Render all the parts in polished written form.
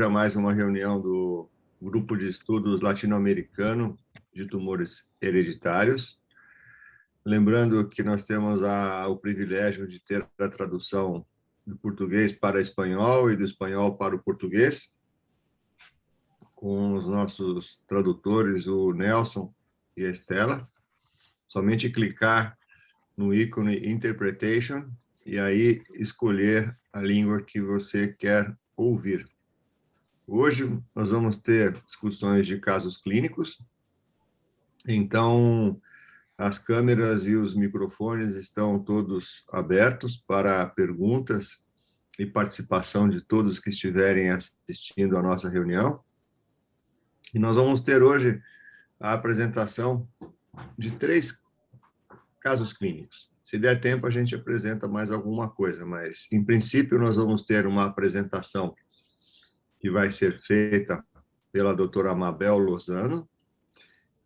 a mais uma reunião do Grupo de Estudos Latino-Americano de Tumores Hereditários. Lembrando que nós temos o privilégio de ter a tradução do português para espanhol e do espanhol para o português, com os nossos tradutores, o Nelson e a Estela. Somente clicar no ícone Interpretation e aí escolher a língua que você quer ouvir. Hoje nós vamos ter discussões de casos clínicos, então as câmeras e os microfones estão todos abertos para perguntas e participação de todos que estiverem assistindo à nossa reunião. E nós vamos ter hoje a apresentação de 3 casos clínicos. Se der tempo, a gente apresenta mais alguma coisa, mas, em princípio, nós vamos ter uma apresentação que vai ser feita pela doutora Mabel Lozano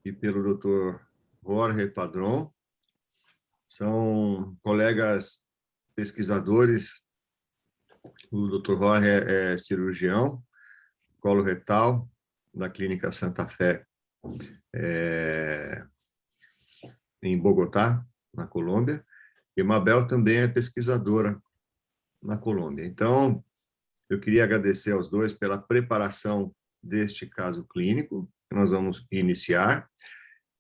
e pelo doutor Jorge Padrón. São colegas pesquisadores. O doutor Jorge é cirurgião coloretal da Clínica Santa Fé, em Bogotá, na Colômbia, e Mabel também é pesquisadora na Colômbia. Então, eu queria agradecer aos dois pela preparação deste caso clínico, que nós vamos iniciar,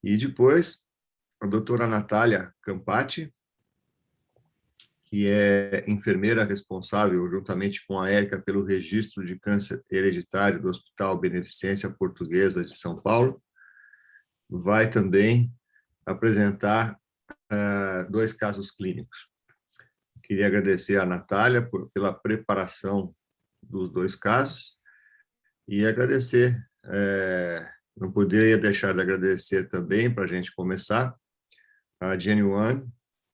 e depois a doutora Natália Campati, que é enfermeira responsável, juntamente com a Érica, pelo registro de câncer hereditário do Hospital Beneficência Portuguesa de São Paulo, vai também apresentar 2 casos clínicos. Queria agradecer a Natália pela preparação dos 2 casos e agradecer, não poderia deixar de agradecer também, para a gente começar, a Jenny Wan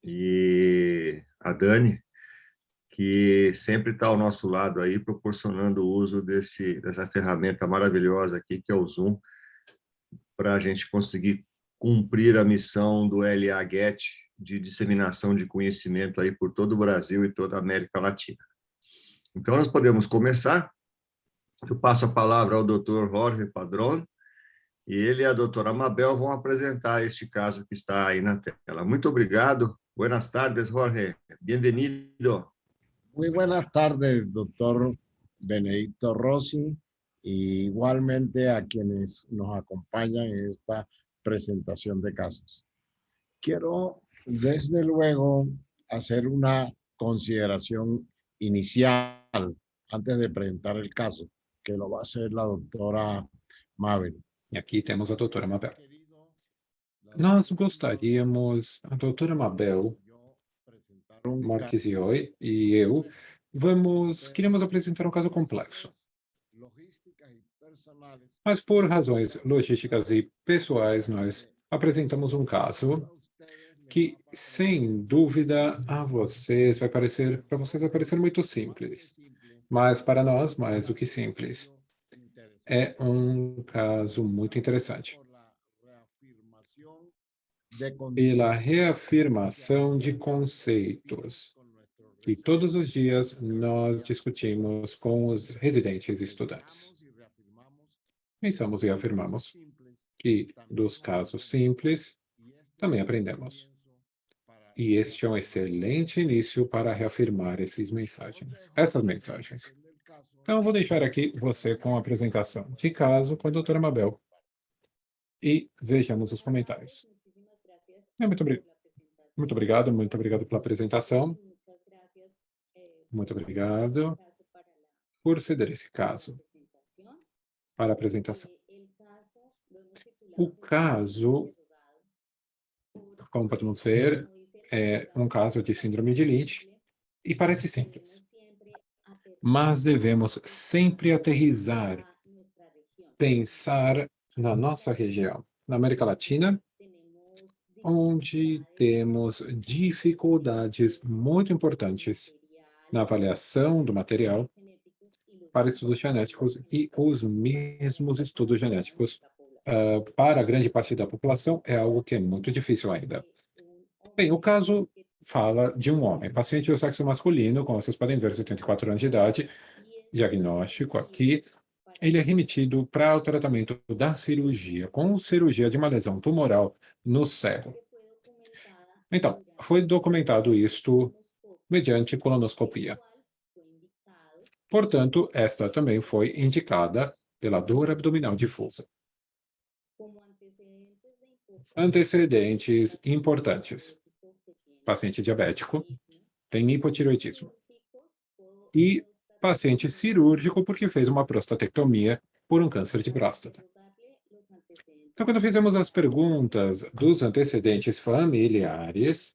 e a Dani, que sempre está ao nosso lado aí, proporcionando o uso dessa ferramenta maravilhosa aqui, que é o Zoom, para a gente conseguir cumprir a missão do LA-GET de disseminação de conhecimento aí por todo o Brasil e toda a América Latina. Então, nós podemos começar. Eu passo a palavra ao Dr. Jorge Padrón, e ele e a doutora Mabel vão apresentar este caso que está aí na tela. Muito obrigado. Buenas tardes, Jorge. Bienvenido. Muy buenas tardes, doctor Benedicto Rossi, y igualmente a quienes nos acompañan en esta presentación de casos. Quiero, desde luego, hacer una consideración inicial antes de presentar el caso, que lo va a hacer la doctora Mabel. E aqui temos a doutora Mabel. Nós gostaríamos, a doutora Mabel Marquesioi e eu, queríamos apresentar um caso complexo. Mas por razões logísticas e pessoais, nós apresentamos um caso que, sem dúvida, para vocês vai parecer muito simples. Mas para nós, mais do que simples. É um caso muito interessante. Pela reafirmação de conceitos que todos os dias nós discutimos com os residentes e estudantes. Pensamos e afirmamos que dos casos simples também aprendemos. E este é um excelente início para reafirmar essas mensagens. Então, eu vou deixar aqui você com a apresentação de caso com a doutora Mabel. E vejamos os comentários. Muito obrigado pela apresentação. Muito obrigado por ceder esse caso para a apresentação. O caso, como podemos ver, é um caso de síndrome de Lynch e parece simples. Mas devemos sempre aterrissar, pensar na nossa região, na América Latina, onde temos dificuldades muito importantes na avaliação do material para estudos genéticos e os mesmos estudos genéticos para a grande parte da população é algo que é muito difícil ainda. Bem, o caso fala de um homem, paciente do sexo masculino, como vocês podem ver, 74 anos de idade, diagnóstico aqui, ele é remetido para o tratamento da cirurgia, com cirurgia de uma lesão tumoral no cérebro. Então, foi documentado isto mediante colonoscopia. Portanto, esta também foi indicada pela dor abdominal difusa. Antecedentes importantes. Paciente diabético, tem hipotireoidismo. E paciente cirúrgico porque fez uma prostatectomia por um câncer de próstata. Então, quando fizemos as perguntas dos antecedentes familiares,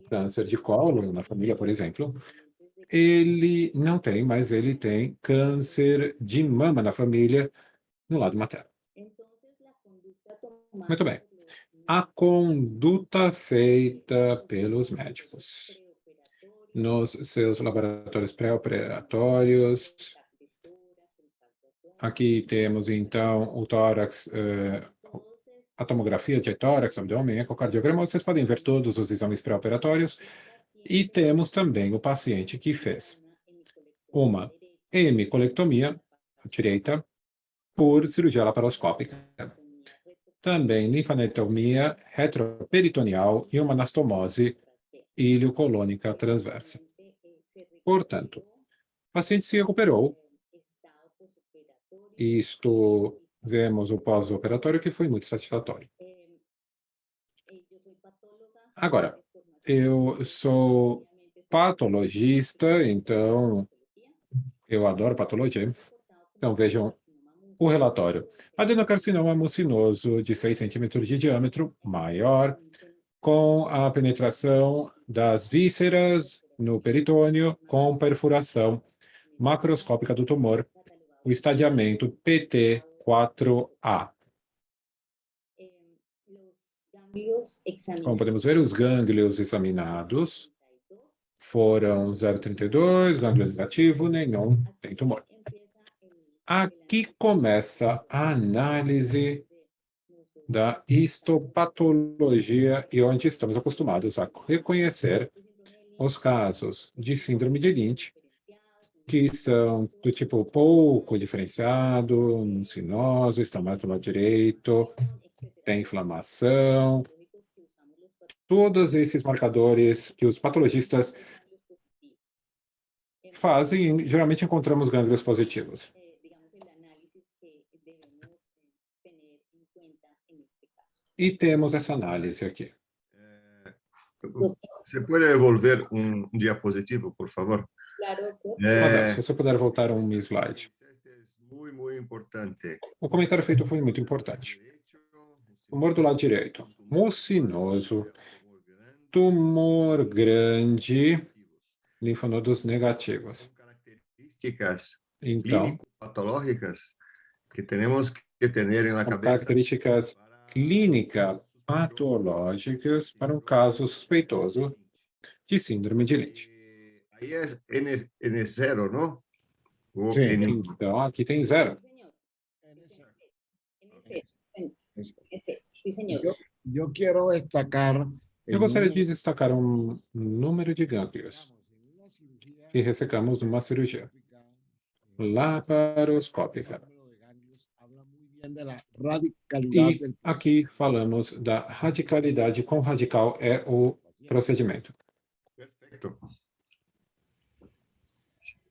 câncer de cólon na família, por exemplo, ele não tem, mas ele tem câncer de mama na família no lado materno. Muito bem. A conduta feita pelos médicos nos seus laboratórios pré-operatórios. Aqui temos, então, o tórax, a tomografia de tórax, abdômen, ecocardiograma. Vocês podem ver todos os exames pré-operatórios. E temos também o paciente que fez uma hemicolectomia direita por cirurgia laparoscópica. Também linfadenectomia retroperitoneal e uma anastomose iliocolônica transversa. Portanto, o paciente se recuperou. Isto, vemos o pós-operatório que foi muito satisfatório. Agora, eu sou patologista, então eu adoro patologia. Então, vejam o relatório. Adenocarcinoma mucinoso de 6 centímetros de diâmetro, maior, com a penetração das vísceras no peritônio, com perfuração macroscópica do tumor, o estadiamento PT4A. Como podemos ver, os gânglios examinados foram 0,32, gânglio negativo, nenhum tem tumor. Aqui começa a análise da histopatologia e onde estamos acostumados a reconhecer os casos de síndrome de Lynch, que são do tipo pouco diferenciado, mucinoso, está mais do lado direito, tem inflamação. Todos esses marcadores que os patologistas fazem, geralmente encontramos gânglios positivos. E temos essa análise aqui. Você pode devolver um diapositivo, por favor? Mabel, se você puder voltar um slide. Muito importante. O comentário feito foi muito importante. Tumor do lado direito. Mucinoso. Tumor grande. Linfonodos negativos. Características Então, clínico-patológicas que temos que ter na são cabeça. características clínicas patológicas para um caso suspeitoso de síndrome de Lynch. Aí é N0, não? Ou Sim. N1. Então, aqui tem 0. Sí, señor. Yo quiero destacar Eu gostaria de destacar um número de gânglios que ressecamos numa cirurgia laparoscópica. E aqui falamos da radicalidade. Quão radical é o procedimento? Perfeito.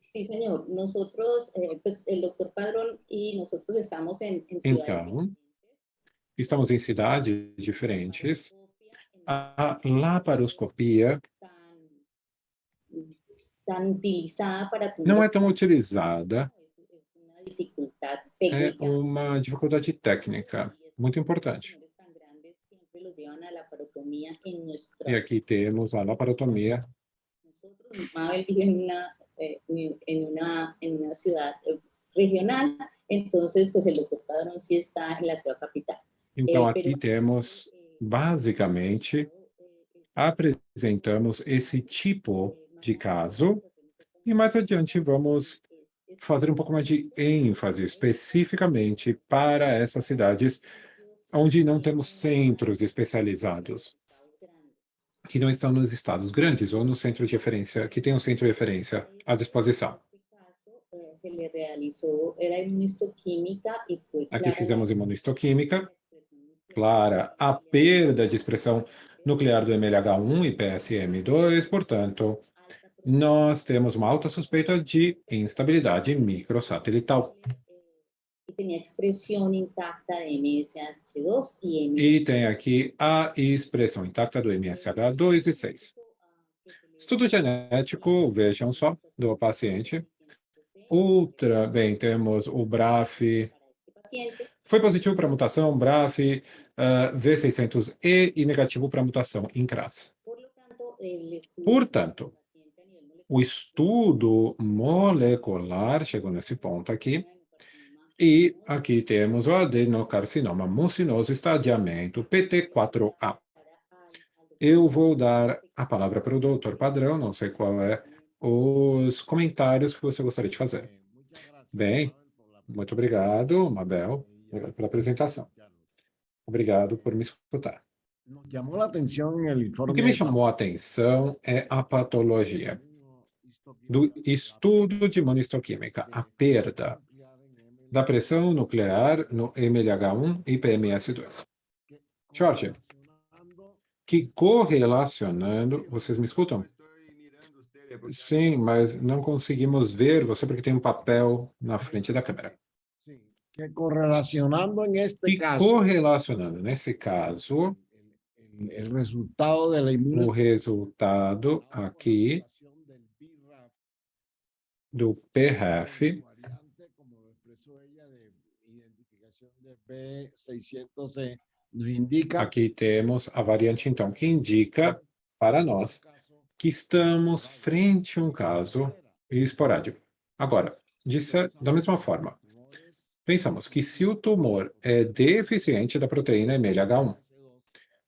Sí, señor. Nosotros, pues el doctor Padrón y nosotros estamos en ciudades Então, estamos em cidades diferentes. A laparoscopia tan utilizada para não é tão utilizada, es una dificultad é técnica. uma dificuldade técnica muito importante. Tan grandes siempre los llevan a la laparotomía en nuestra. E aqui temos a laparotomia. Nosotros, Mabel vive en una ciudad regional, entonces pues el doctor Padrón sí está en la ciudad capital. Então, aqui temos, basicamente, apresentamos esse tipo de caso e mais adiante vamos fazer um pouco mais de ênfase especificamente para essas cidades onde não temos centros especializados, que não estão nos estados grandes ou no centro de referência, que tem um centro de referência à disposição. se le realizó, era inmunistoquímica y fue Aqui clara fizemos la imunistoquímica, expresión clara a perda de expressão nuclear do MLH1 e PSM2, portanto, nós temos uma alta suspeita de instabilidade microsatelital. y tenía expresión intacta de MSH2 y M. E tem aqui a expressão intacta do MSH2 e 6. Estudo genético, vejam só, do paciente. Bem, temos o BRAF, foi positivo para mutação, BRAF, V600E e negativo para mutação em CRAS. Portanto, o estudo molecular chegou nesse ponto aqui, e aqui temos o adenocarcinoma mucinoso, estadiamento PT4A. Eu vou dar a palavra para o doutor Padrão, não sei qual é os comentários que você gostaria de fazer. Bem, muito obrigado, Mabel, pela apresentação. Obrigado por me escutar. Nos llamó la atención en el O informe que me chamou a atenção é a patologia do estudo de imunistoquímica, a perda da pressão nuclear no MLH1 e PMS2. Jorge, que correlacionando... Vocês me escutam? Sim, mas não conseguimos ver você porque tem um papel na frente da câmera. Sí, que correlacionando en este E caso correlacionando, nesse caso, el resultado de la o resultado aqui do PRAF, como lo expresó ella, de identificación de B600E, nos indica aqui temos a variante, então, que indica para nós que estamos frente a um caso esporádico. Agora, da mesma forma, pensamos que se o tumor é deficiente da proteína MLH1,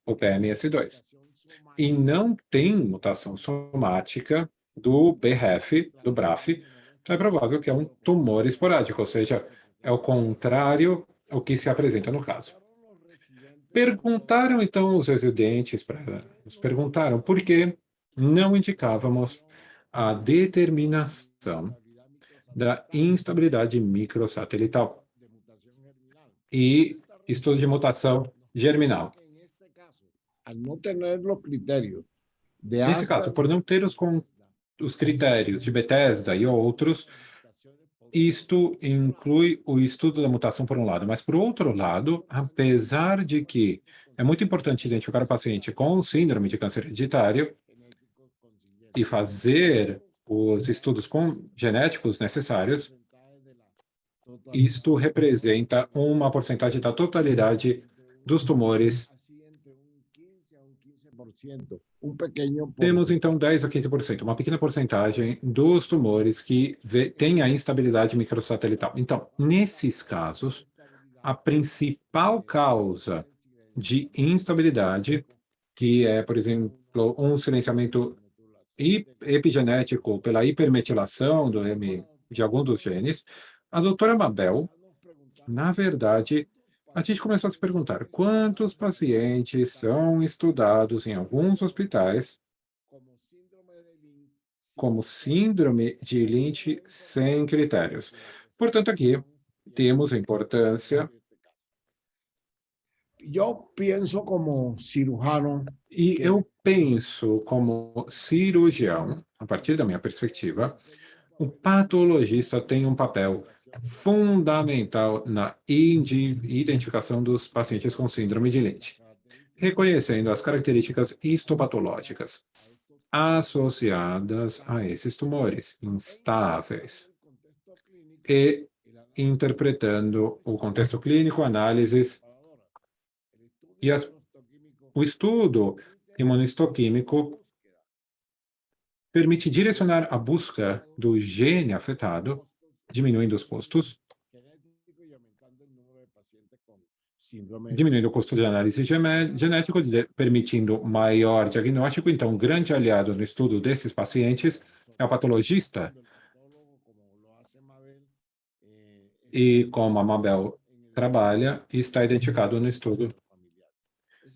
o PMS2, e não tem mutação somática do BRAF, do BRAF, então é provável que é um tumor esporádico, ou seja, é o contrário ao que se apresenta no caso. Perguntaram, então, os residentes, nos perguntaram por que não indicávamos a determinação da instabilidade microsatelital e estudo de mutação germinal. al no tener los criterios de Nesse caso, por não ter os critérios de Bethesda e outros, isto inclui o estudo da mutação por um lado, mas por outro lado, apesar de que é muito importante identificar o paciente com síndrome de câncer hereditário e fazer os estudos genéticos necessários, isto representa uma porcentagem da totalidade dos tumores. Temos, então, 10 a 15%, uma pequena porcentagem dos tumores que têm a instabilidade microsatelital. Então, nesses casos, a principal causa de instabilidade, que é, por exemplo, um silenciamento epigenético pela hipermetilação de algum dos genes, a doutora Mabel, na verdade, a gente começou a se perguntar quantos pacientes são estudados em alguns hospitais como síndrome de Lynch sem critérios. Portanto, aqui temos a importância. Eu penso como cirurgião. E eu penso como cirurgião, a partir da minha perspectiva, o patologista tem um papel fundamental na identificação dos pacientes com síndrome de Lynch, reconhecendo as características histopatológicas associadas a esses tumores instáveis e interpretando o contexto clínico, análises e o estudo imunistoquímico permite direcionar a busca do gene afetado, diminuindo os custos, diminuindo o custo de análise genético, permitindo maior diagnóstico. Então, um grande aliado no estudo desses pacientes é o patologista. E como a Mabel trabalha, está identificado no estudo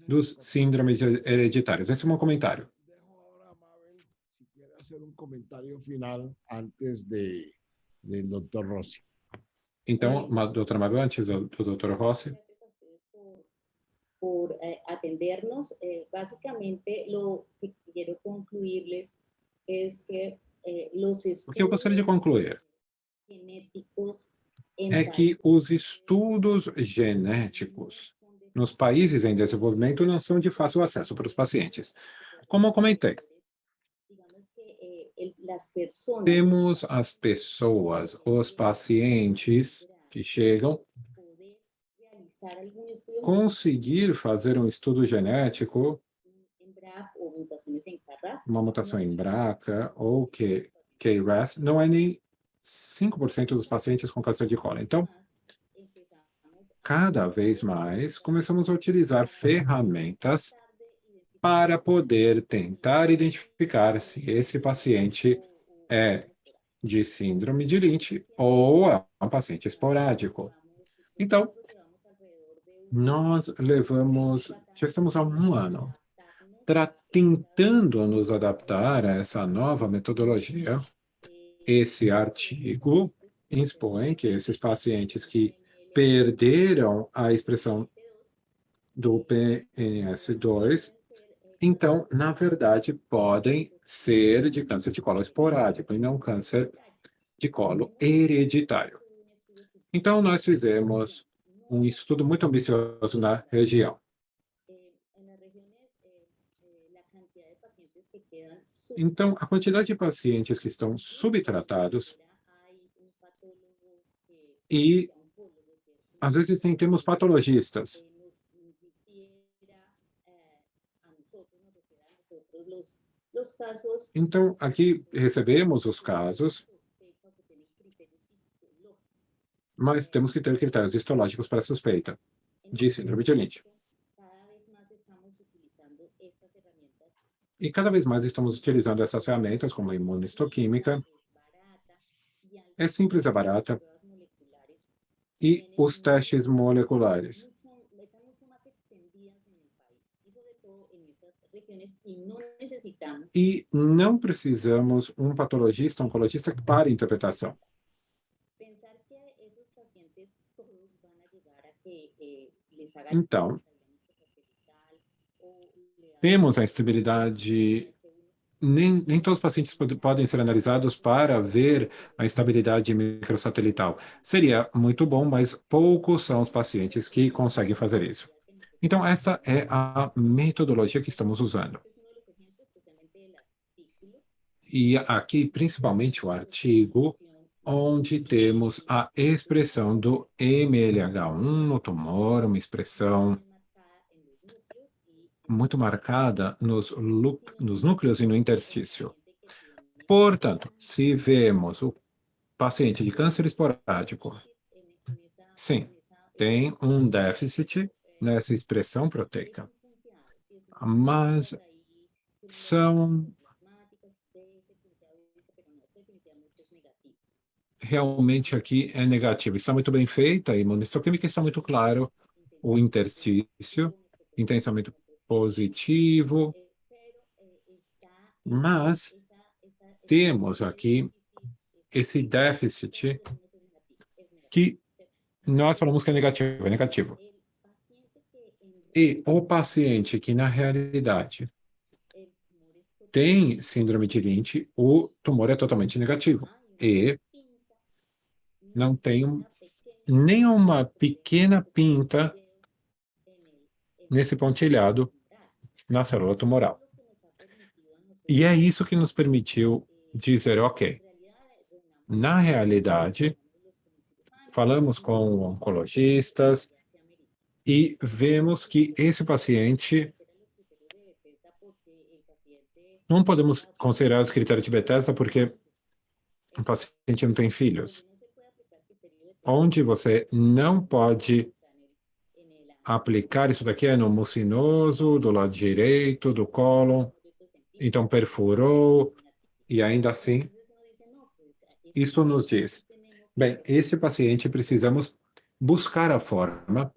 dos síndromes hereditários. Esse é o meu comentário. Hacer un comentario final antes de del doctor Rossi. Então, doutora Mabel, antes do doutor Rossi. Gracias a ustedes por atendernos. Básicamente, lo que quiero concluirles es que los O que eu gostaria de concluir genéticos é que os estudos genéticos nos países em desenvolvimento não são de fácil acesso para os pacientes. Como eu comentei, temos as pessoas, os pacientes que chegam, conseguir fazer um estudo genético, uma mutação em BRCA ou KRAS, não é nem 5% dos pacientes com câncer de cólon. Então, cada vez mais, começamos a utilizar ferramentas para poder tentar identificar se esse paciente é de síndrome de Lynch ou é um paciente esporádico. Então, nós já estamos há um ano tentando nos adaptar a essa nova metodologia. Esse artigo expõe que esses pacientes que perderam a expressão do PNS2, então, na verdade, podem ser de câncer de colo esporádico e não câncer de colo hereditário. Então, nós fizemos um estudo muito ambicioso na região. Então, a quantidade de pacientes que estão subtratados e, às vezes, temos patologistas. Então, aqui recebemos os casos, mas temos que ter critérios histológicos para suspeita de síndrome de Lynch. E cada vez mais estamos utilizando essas ferramentas, como a imunistoquímica. É simples, é barata. E os testes moleculares. E não precisamos um patologista, oncologista para interpretação. Então, temos a instabilidade, nem todos os pacientes podem ser analisados para ver a instabilidade microsatelital. Seria muito bom, mas poucos são os pacientes que conseguem fazer isso. Então, essa é a metodologia que estamos usando. E aqui, principalmente, o artigo, onde temos a expressão do MLH1 no tumor, uma expressão muito marcada nos núcleos e no interstício. Portanto, se vemos o paciente de câncer esporádico, sim, tem um déficit nessa expressão proteica, mas realmente aqui é negativo. Está muito bem feita, a imunistoquímica está muito claro, o interstício, intensamente positivo, mas temos aqui esse déficit que nós falamos que é negativo, é negativo. E o paciente que, na realidade, tem síndrome de Lynch, o tumor é totalmente negativo. E não tem nem uma pequena pinta nesse pontilhado na célula tumoral. E é isso que nos permitiu dizer, ok, na realidade, falamos com oncologistas e vemos que esse paciente não podemos considerar os critérios de Bethesda porque o paciente não tem filhos. Onde você não pode aplicar isso daqui é no mucinoso, do lado direito, do cólon, então perfurou, e ainda assim, isto nos diz, bem, este paciente precisamos buscar a forma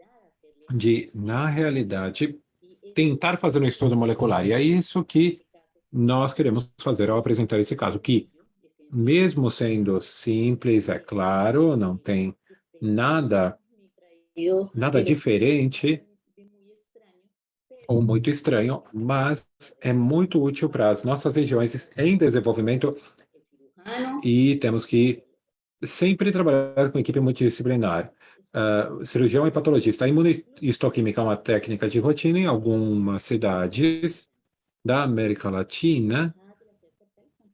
de, na realidade, tentar fazer um estudo molecular, e é isso que nós queremos fazer ao apresentar esse caso, que mesmo sendo simples, é claro, não tem nada diferente ou muito estranho, mas é muito útil para as nossas regiões em desenvolvimento e temos que sempre trabalhar com equipe multidisciplinar. Cirurgião e patologista. A imunistoquímica é uma técnica de rotina em algumas cidades da América Latina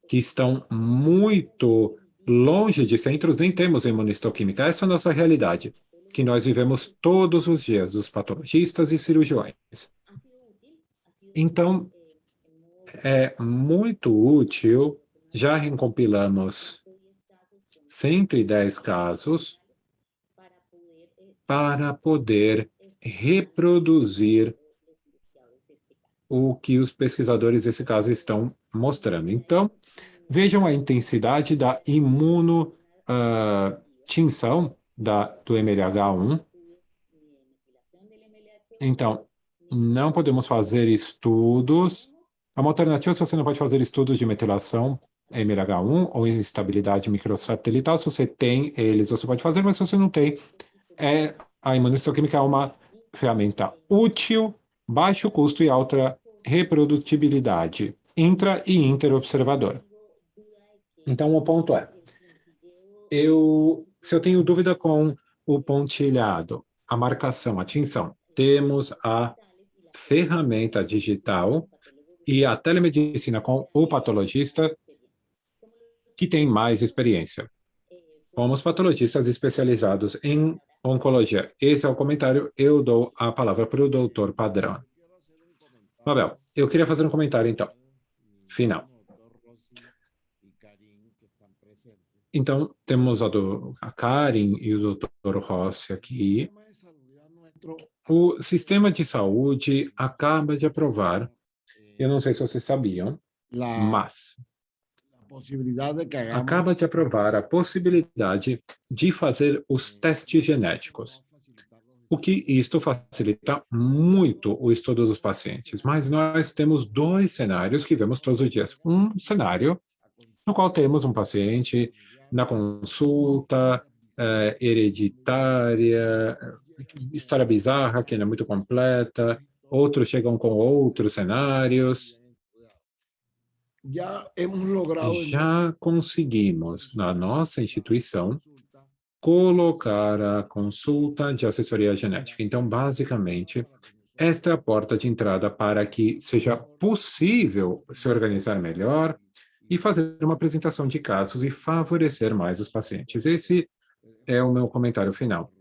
que estão muito longe de centros, nem temos imunistoquímica. Essa é a nossa realidade, que nós vivemos todos os dias, dos patologistas e cirurgiões. Então, é muito útil, já recompilamos 110 casos para poder reproduzir o que os pesquisadores desse caso estão mostrando. Então, vejam a intensidade da imunotinção do MLH1. Então, não podemos fazer estudos. É uma alternativa se você não pode fazer estudos de metilação MLH1 ou instabilidade microsatelital. Se você tem eles, você pode fazer, mas se você não tem, a imunistoquímica é uma ferramenta útil, baixo custo e alta reprodutibilidade, intra e interobservador. Então, o ponto é, se eu tenho dúvida com o pontilhado, a marcação, a tinção, temos a ferramenta digital e a telemedicina com o patologista que tem mais experiência. Como os patologistas especializados em oncologia. Esse é o comentário. Eu dou a palavra para o doutor Padrão. Mabel, eu queria fazer um comentário, então, final. Então, temos a Karen e o doutor Rossi aqui. O sistema de saúde acaba de aprovar, eu não sei se vocês sabiam, mas acaba de aprovar a possibilidade de fazer os testes genéticos. O que isto facilita muito o estudo dos pacientes. Mas nós temos dois cenários que vemos todos os dias. Um cenário no qual temos um paciente na consulta hereditária, história bizarra, que não é muito completa, outros chegam com outros cenários. Já conseguimos, na nossa instituição, colocar a consulta de assessoria genética. Então, basicamente, esta é a porta de entrada para que seja possível se organizar melhor e fazer uma apresentação de casos e favorecer mais os pacientes. Esse é o meu comentário final.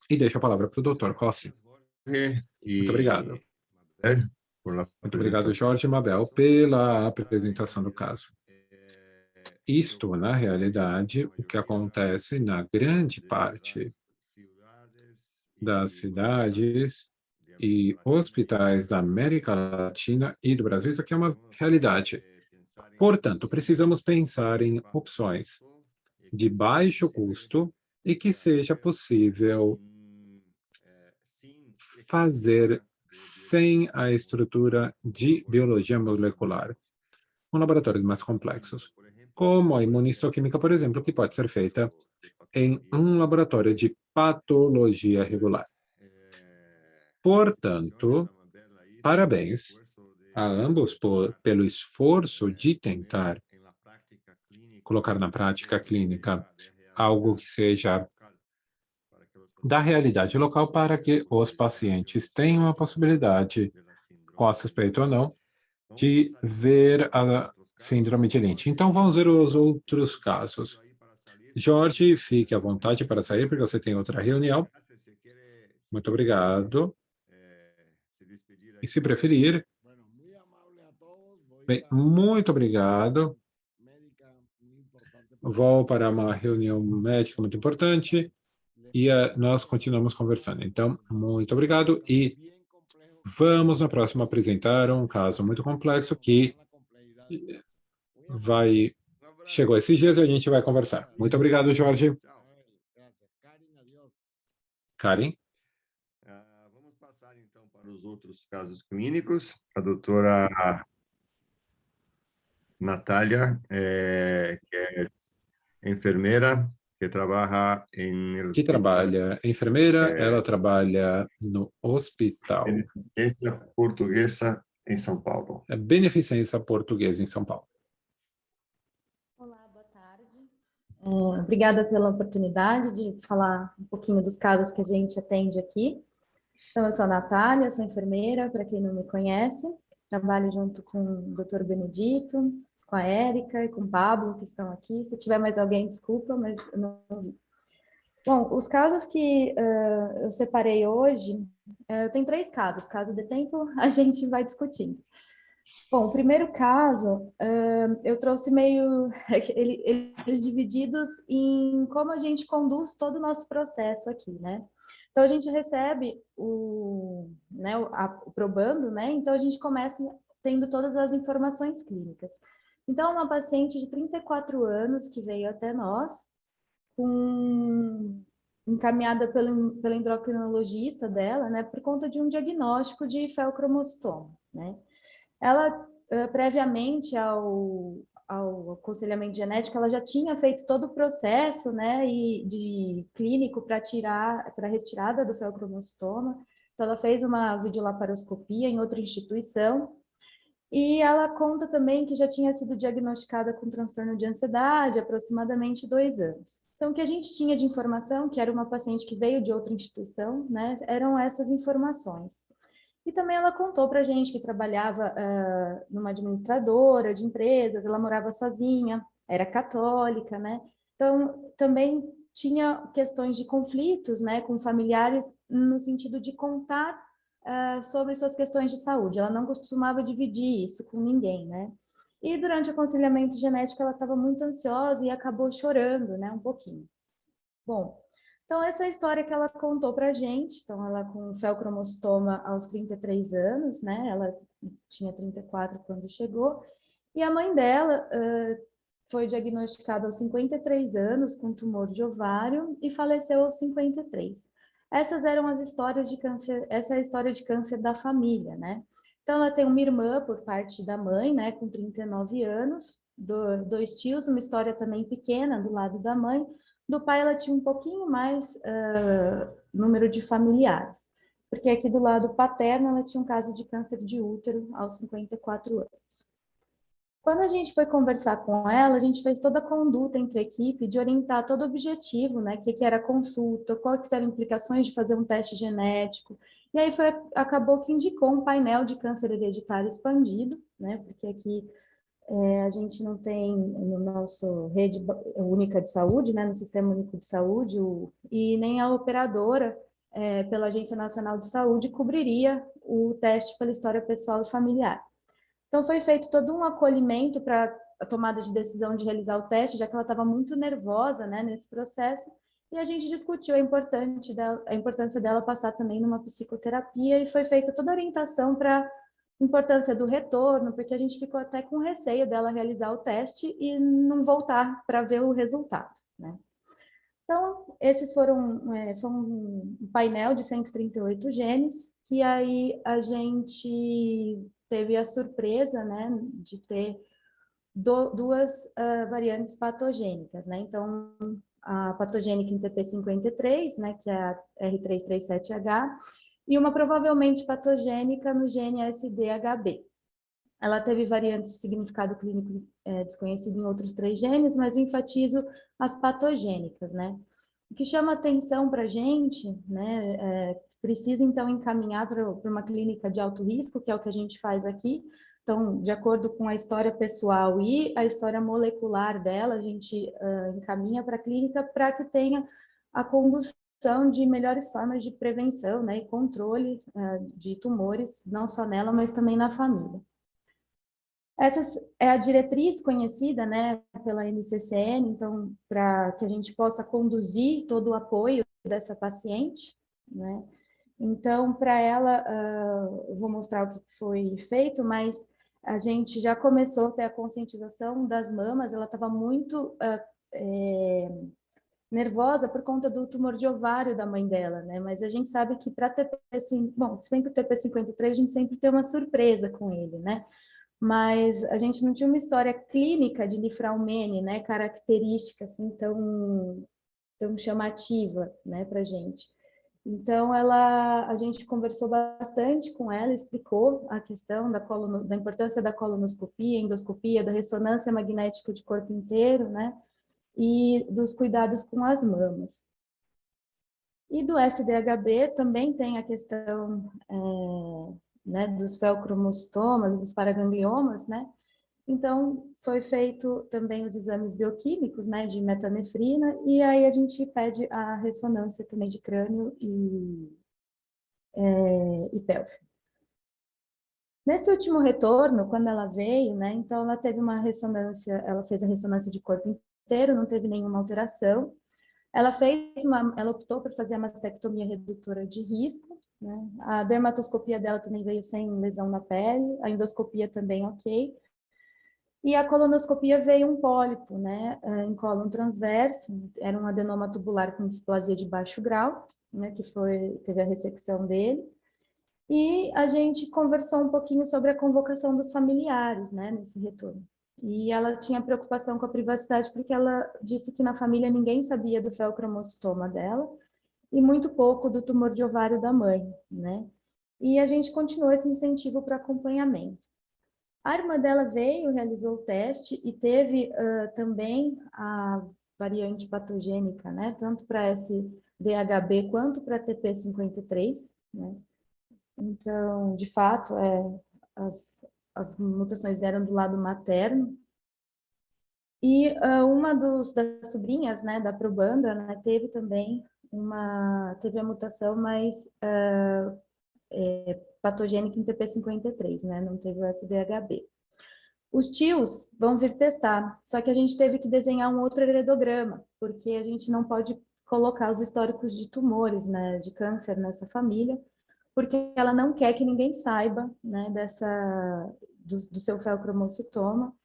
E deixo a palavra para o Dr. Rossi. Muito obrigado. Muito obrigado, Jorge e Mabel, pela apresentação do caso. Isto, na realidade, o que acontece na grande parte das cidades e hospitais da América Latina e do Brasil, isso aqui é uma realidade. Portanto, precisamos pensar em opções de baixo custo e que seja possível fazer sem a estrutura de biologia molecular, com laboratórios mais complexos, como a imunistoquímica, por exemplo, que pode ser feita em um laboratório de patologia regular. Portanto, parabéns a ambos pelo esforço de tentar colocar na prática clínica algo que seja da realidade local para que os pacientes tenham a possibilidade, com a suspeita ou não, de ver a síndrome de Lynch. Então, vamos ver os outros casos. Jorge, fique à vontade para sair, porque você tem outra reunião. Muito obrigado. E se preferir, bem, muito obrigado. Vou para uma reunião médica muito importante e nós continuamos conversando. Então, muito obrigado e vamos na próxima apresentar um caso muito complexo que chegou esses dias e a gente vai conversar. Muito obrigado, Jorge. Karen? Vamos passar, então, para os outros casos clínicos. A doutora Natalia, que é enfermeira que trabalha em Que hospital trabalha, é enfermeira, ela trabalha no hospital. Beneficência Portuguesa em São Paulo. É Beneficência Portuguesa em São Paulo. Olá, boa tarde. Obrigada pela oportunidade de falar um pouquinho dos casos que a gente atende aqui. Então, eu sou a Natália, sou enfermeira, para quem não me conhece. Trabalho junto com o Dr. Benedito, com a Érica e com o Pablo, que estão aqui. Se tiver mais alguém, desculpa, mas eu não vi. Bom, os casos que eu separei hoje, tem 3 casos. Caso de tempo, a gente vai discutindo. Bom, o primeiro caso, eu trouxe meio eles divididos em como a gente conduz todo o nosso processo aqui, né? Então, a gente recebe o probando, né? Então, a gente começa tendo todas as informações clínicas. Então, uma paciente de 34 anos que veio até nós, encaminhada pelo endocrinologista dela, né? Por conta de um diagnóstico de feocromostoma, né? Ela, previamente ao aconselhamento genético, ela já tinha feito todo o processo, né, de clínico para retirada do feocromostoma. Então, ela fez uma videolaparoscopia em outra instituição. E ela conta também que já tinha sido diagnosticada com transtorno de ansiedade há aproximadamente 2 anos. Então, o que a gente tinha de informação, que era uma paciente que veio de outra instituição, né, eram essas informações. E também ela contou para a gente que trabalhava numa administradora de empresas, ela morava sozinha, era católica, né? Então, também tinha questões de conflitos, né, com familiares, no sentido de contar sobre suas questões de saúde. Ela não costumava dividir isso com ninguém, né? E durante o aconselhamento genético, ela estava muito ansiosa e acabou chorando, né, um pouquinho. Bom, então essa é a história que ela contou pra gente. Então, ela com feocromostoma aos 33 anos, né? Ela tinha 34 quando chegou. E a mãe dela foi diagnosticada aos 53 anos com tumor de ovário e faleceu aos 53. Essas eram as histórias de câncer, essa é a história de câncer da família, né? Então, ela tem uma irmã por parte da mãe, né, com 39 anos, 2 tios, uma história também pequena do lado da mãe. Do pai, ela tinha um pouquinho mais número de familiares, porque aqui do lado paterno, ela tinha um caso de câncer de útero aos 54 anos. Quando a gente foi conversar com ela, a gente fez toda a conduta entre a equipe de orientar todo o objetivo, né? O que era a consulta, quais eram as implicações de fazer um teste genético. E aí acabou que indicou um painel de câncer hereditário expandido, né? Porque aqui a gente não tem no nosso rede única de saúde, né? No Sistema Único de Saúde, e nem a operadora, pela Agência Nacional de Saúde, cobriria o teste pela história pessoal e familiar. Então, foi feito todo um acolhimento para a tomada de decisão de realizar o teste, já que ela estava muito nervosa, né, nesse processo, e a gente discutiu a importância dela passar também numa psicoterapia, e foi feita toda a orientação para a importância do retorno, porque a gente ficou até com receio dela realizar o teste e não voltar para ver o resultado, né? Então, esses foi um painel de 138 genes, que aí a gente teve a surpresa, né, de ter duas variantes patogênicas, né? Então, a patogênica em TP53, né, que é a R337H, e uma provavelmente patogênica no gene SDHB. Ela teve variantes de significado clínico desconhecido em outros 3 genes, mas eu enfatizo as patogênicas, né? O que chama atenção para a gente, né, precisa então encaminhar para uma clínica de alto risco, que é o que a gente faz aqui. Então, de acordo com a história pessoal e a história molecular dela, a gente encaminha para a clínica para que tenha a condução de melhores formas de prevenção, né, e controle de tumores, não só nela, mas também na família. Essa é a diretriz conhecida, né, pela NCCN, então, para que a gente possa conduzir todo o apoio dessa paciente, né. Então, para ela, eu vou mostrar o que foi feito, mas a gente já começou a ter a conscientização das mamas, ela estava muito nervosa por conta do tumor de ovário da mãe dela, né, mas a gente sabe que para TP, assim, bom, se bem que o TP53 a gente sempre tem uma surpresa com ele, né. mas a gente não tinha uma história clínica de Lifraumene, né, característica assim tão chamativa, né, para gente. Então a gente conversou bastante com ela, explicou a questão da importância da colonoscopia, endoscopia, da ressonância magnética de corpo inteiro, né, e dos cuidados com as mamas. E do SDHB também tem a questão né, dos feocromostomas, dos paragangliomas, né? Então, foi feito também os exames bioquímicos, né, de metanefrina, e aí a gente pede a ressonância também de crânio e pelve. Nesse último retorno, quando ela veio, né, então ela teve uma ressonância, ela fez a ressonância de corpo inteiro, não teve nenhuma alteração. Ela optou por fazer a mastectomia redutora de risco, né? A dermatoscopia dela também veio sem lesão na pele, a endoscopia também ok. E a colonoscopia veio um pólipo, né, em cólon transverso, era um adenoma tubular com displasia de baixo grau, né, teve a ressecção dele. E a gente conversou um pouquinho sobre a convocação dos familiares, né, nesse retorno. E ela tinha preocupação com a privacidade porque ela disse que na família ninguém sabia do feocromostoma dela e muito pouco do tumor de ovário da mãe, né? E a gente continuou esse incentivo para acompanhamento. A irmã dela veio, realizou o teste e teve também a variante patogênica, né? Tanto para SDHB quanto para TP53, né? Então, de fato, as mutações vieram do lado materno. E uma das sobrinhas, né, da probanda, né, teve também teve a mutação mais patogênica em TP53, né, não teve o SDHB. Os tios vão vir testar, só que a gente teve que desenhar um outro heredograma, porque a gente não pode colocar os históricos de tumores, né, de câncer nessa família, porque ela não quer que ninguém saiba, né, do seu feocromocitoma,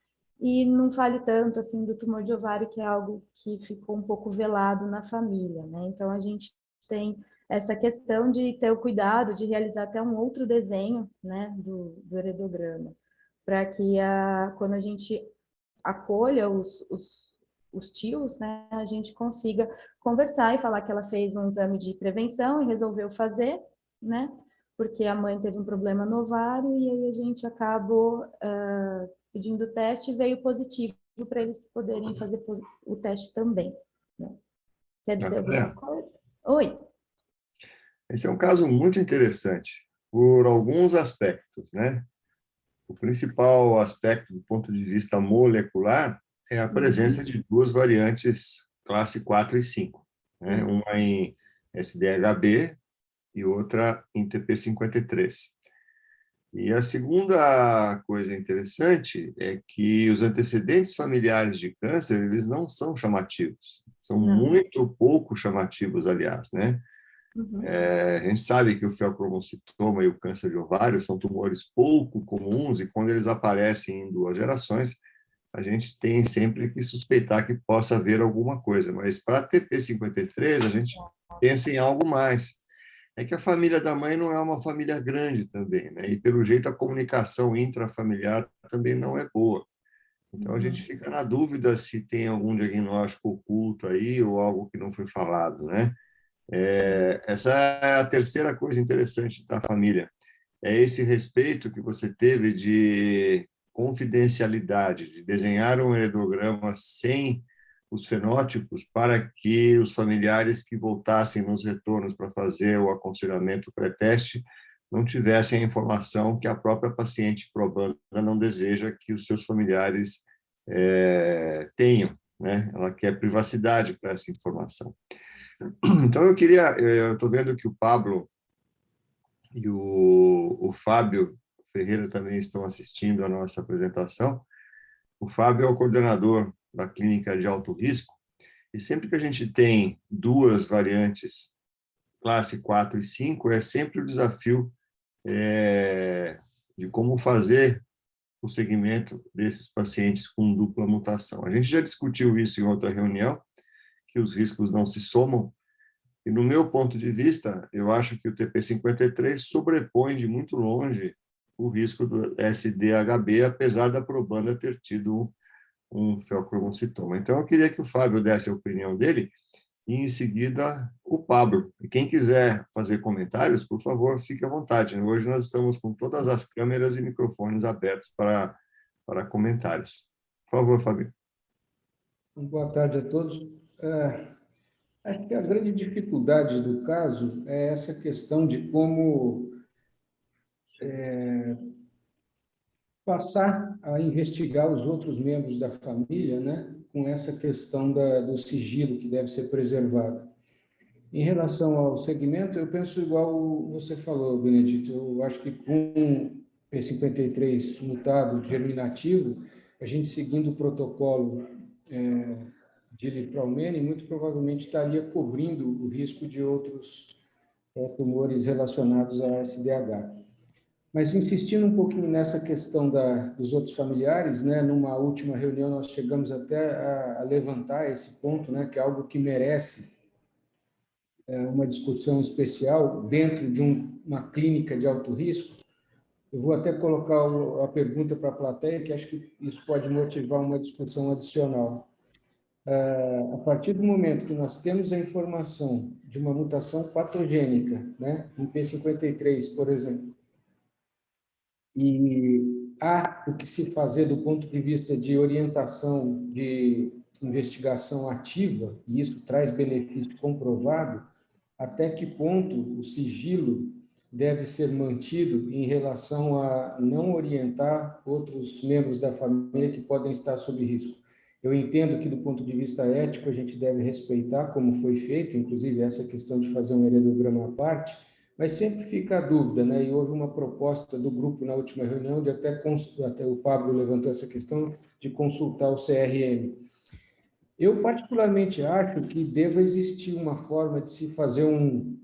e não fale tanto assim do tumor de ovário, que é algo que ficou um pouco velado na família, né? Então a gente tem essa questão de ter o cuidado de realizar até um outro desenho, né, do heredograma, para que quando a gente acolha os tios, né, a gente consiga conversar e falar que ela fez um exame de prevenção e resolveu fazer, né, porque a mãe teve um problema no ovário e aí a gente acabou pedindo o teste e veio positivo para eles poderem fazer o teste também, né? Quer dizer alguma coisa? Oi. Esse é um caso muito interessante, por alguns aspectos, né? O principal aspecto do ponto de vista molecular é a presença de duas variantes classe 4 e 5, né? Uma em SDHB e outra em TP53. E a segunda coisa interessante é que os antecedentes familiares de câncer, eles não são chamativos. São muito pouco chamativos, aliás, né? A gente sabe que o feocromocitoma e o câncer de ovário são tumores pouco comuns e quando eles aparecem em 2 gerações, a gente tem sempre que suspeitar que possa haver alguma coisa. Mas para TP53, a gente pensa em algo mais. É que a família da mãe não é uma família grande também, né? E, pelo jeito, a comunicação intrafamiliar também não é boa. Então, a gente fica na dúvida se tem algum diagnóstico oculto aí ou algo que não foi falado, né? Essa é a terceira coisa interessante da família. É esse respeito que você teve de confidencialidade, de desenhar um heredograma sem os fenótipos para que os familiares que voltassem nos retornos para fazer o aconselhamento pré-teste não tivessem a informação que a própria paciente probanda não deseja que os seus familiares tenham, né? Ela quer privacidade para essa informação. Então, eu estou vendo que o Pablo e o Fábio Ferreira também estão assistindo a nossa apresentação. O Fábio é o coordenador da clínica de alto risco, e sempre que a gente tem 2 variantes, classe 4 e 5, é sempre o desafio de como fazer o segmento desses pacientes com dupla mutação. A gente já discutiu isso em outra reunião, que os riscos não se somam, e no meu ponto de vista, eu acho que o TP53 sobrepõe de muito longe o risco do SDHB, apesar da probanda ter tido um feocromocitoma. Então, eu queria que o Fábio desse a opinião dele e, em seguida, o Pablo. E quem quiser fazer comentários, por favor, fique à vontade. Hoje nós estamos com todas as câmeras e microfones abertos para comentários. Por favor, Fábio. Boa tarde a todos. Acho que a grande dificuldade do caso é essa questão de como passar a investigar os outros membros da família, né, com essa questão do sigilo que deve ser preservado. Em relação ao segmento, eu penso igual você falou, Benedito. Eu acho que com P53 mutado germinativo, a gente seguindo o protocolo de Lipralmene, muito provavelmente estaria cobrindo o risco de outros tumores relacionados a SDH. Mas insistindo um pouquinho nessa questão dos outros familiares, né, numa última reunião nós chegamos até a levantar esse ponto, né, que é algo que merece uma discussão especial dentro de uma clínica de alto risco. Eu vou até colocar a pergunta para a plateia, que acho que isso pode motivar uma discussão adicional. A partir do momento que nós temos a informação de uma mutação patogênica, né, em P53, por exemplo, e há o que se fazer do ponto de vista de orientação de investigação ativa, e isso traz benefício comprovado, até que ponto o sigilo deve ser mantido em relação a não orientar outros membros da família que podem estar sob risco. Eu entendo que, do ponto de vista ético, a gente deve respeitar como foi feito, inclusive essa questão de fazer um heredograma à parte, mas sempre fica a dúvida, né? E houve uma proposta do grupo na última reunião, de até o Pablo levantou essa questão, de consultar o CRM. Eu, particularmente, acho que deva existir uma forma de se fazer um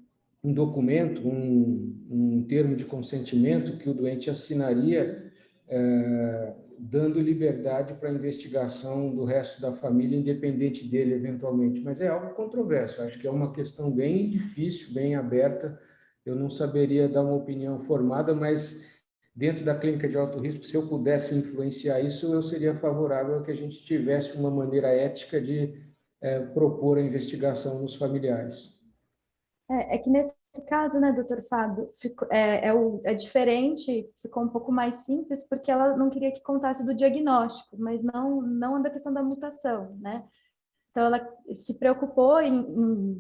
documento, um termo de consentimento que o doente assinaria, dando liberdade para a investigação do resto da família, independente dele, eventualmente. Mas é algo controverso, acho que é uma questão bem difícil, bem aberta. Eu não saberia dar uma opinião formada, mas dentro da clínica de alto risco, se eu pudesse influenciar isso, eu seria favorável a que a gente tivesse uma maneira ética de propor a investigação nos familiares. É que nesse caso, né, doutor Fábio, é diferente, ficou um pouco mais simples, porque ela não queria que contasse do diagnóstico, mas não da questão da mutação, né? Então, ela se preocupou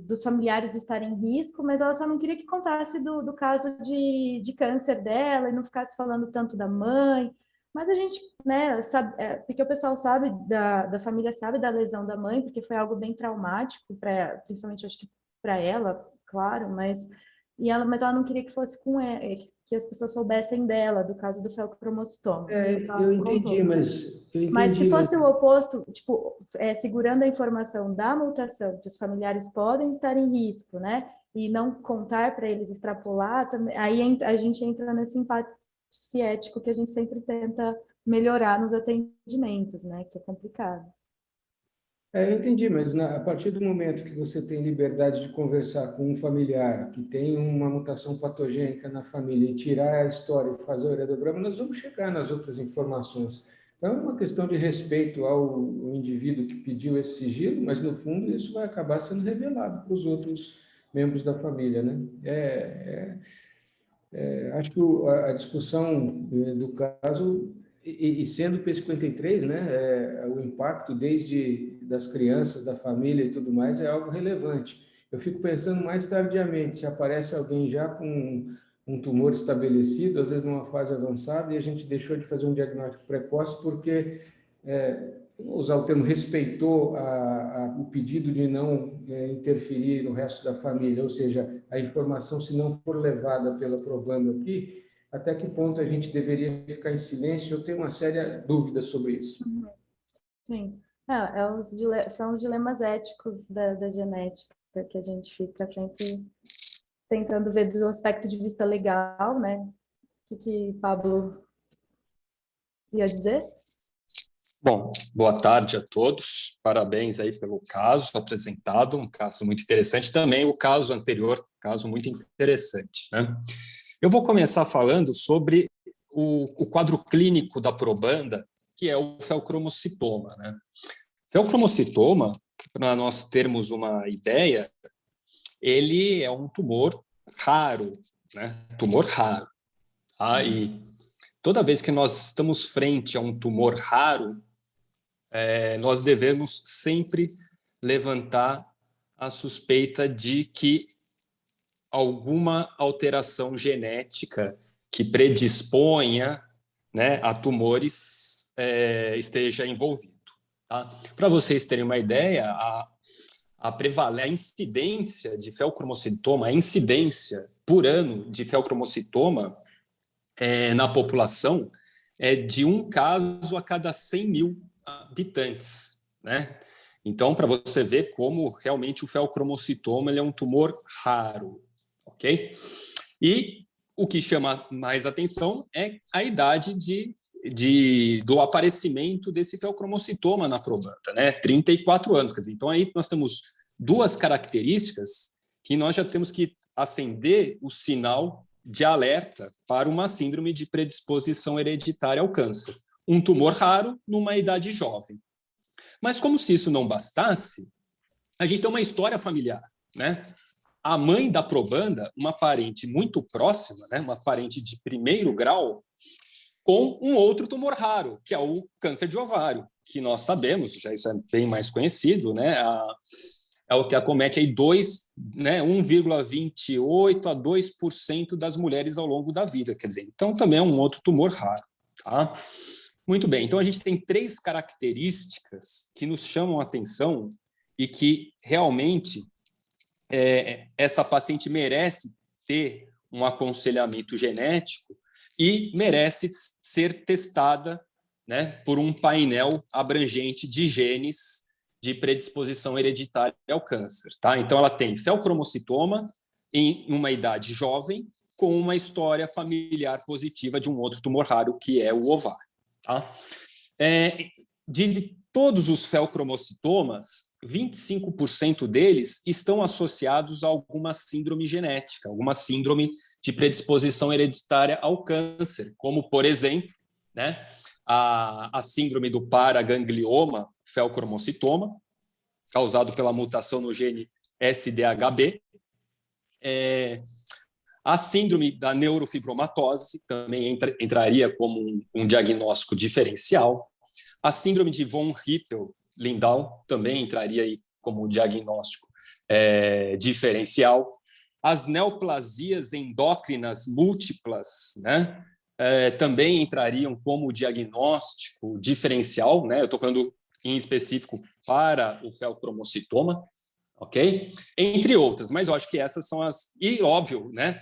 dos familiares estarem em risco, mas ela só não queria que contasse do caso de câncer dela e não ficasse falando tanto da mãe. Mas a gente, né, sabe, porque o pessoal sabe, da família sabe da lesão da mãe, porque foi algo bem traumático, principalmente, acho que para ela, claro, mas ela não queria que fosse que as pessoas soubessem dela, do caso do feocromocitoma. Eu entendi, Mas se fosse o oposto, tipo, segurando a informação da mutação, que os familiares podem estar em risco, né? E não contar para eles extrapolar, aí a gente entra nesse empate ético que a gente sempre tenta melhorar nos atendimentos, né? Que é complicado. Eu entendi, mas a partir do momento que você tem liberdade de conversar com um familiar que tem uma mutação patogênica na família e tirar a história e fazer o heredograma, nós vamos chegar nas outras informações. Então, é uma questão de respeito ao indivíduo que pediu esse sigilo, mas, no fundo, isso vai acabar sendo revelado para os outros membros da família, né? Acho que a discussão do caso, e sendo P53, né, o impacto desde das crianças, da família e tudo mais, é algo relevante. Eu fico pensando mais tardiamente, se aparece alguém já com um tumor estabelecido, às vezes numa fase avançada, e a gente deixou de fazer um diagnóstico precoce porque, vou usar o termo, respeitou o pedido de não interferir no resto da família, ou seja, a informação, se não for levada pela probanda aqui, até que ponto a gente deveria ficar em silêncio? Eu tenho uma séria dúvida sobre isso. Sim. São os dilemas éticos da genética, que a gente fica sempre tentando ver do aspecto de vista legal, né? O que Pablo ia dizer? Bom, boa tarde a todos. Parabéns aí pelo caso apresentado, um caso muito interessante. Também o caso anterior, caso muito interessante, né? Eu vou começar falando sobre o quadro clínico da probanda, que é o feocromocitoma, né? Feocromocitoma, para nós termos uma ideia, ele é um tumor raro, né? Tumor raro. Tá? E toda vez que nós estamos frente a um tumor raro, nós devemos sempre levantar a suspeita de que alguma alteração genética que predisponha, né, a tumores esteja envolvido. Tá? Para vocês terem uma ideia, a incidência de feocromocitoma, a incidência por ano de feocromocitoma na população é de um caso a cada 100 mil habitantes, né? Então, para você ver como realmente o feocromocitoma ele é um tumor raro, ok? E o que chama mais atenção é a idade do aparecimento desse feocromocitoma na probanda, né? 34 anos. Quer dizer, então, aí nós temos duas características que nós já temos que acender o sinal de alerta para uma síndrome de predisposição hereditária ao câncer. Um tumor raro numa idade jovem. Mas como se isso não bastasse, a gente tem uma história familiar, né? A mãe da probanda, uma parente muito próxima, né? Uma parente de primeiro grau, com um outro tumor raro, que é o câncer de ovário, que nós sabemos, já isso é bem mais conhecido, né? É o que acomete aí 1,28% a 2% das mulheres ao longo da vida. Quer dizer, então também é um outro tumor raro. Tá? Muito bem, então a gente tem 3 características que nos chamam a atenção e que realmente essa paciente merece ter um aconselhamento genético e merece ser testada, né, por um painel abrangente de genes de predisposição hereditária ao câncer. Tá? Então, ela tem feocromocitoma em uma idade jovem com uma história familiar positiva de um outro tumor raro, que é o ovário. Tá? De todos os feocromocitomas, 25% deles estão associados a alguma síndrome genética, alguma síndrome de predisposição hereditária ao câncer, como, por exemplo, né, a síndrome do paraganglioma feocromocitoma, causado pela mutação no gene SDHB, a síndrome da neurofibromatose também entraria como um diagnóstico diferencial, a síndrome de von Hippel-Lindau também entraria aí como um diagnóstico diferencial, as neoplasias endócrinas múltiplas, né, também entrariam como diagnóstico diferencial, né? Eu estou falando em específico para o feocromocitoma, ok? Entre outras, mas eu acho que essas são as... E, óbvio, né?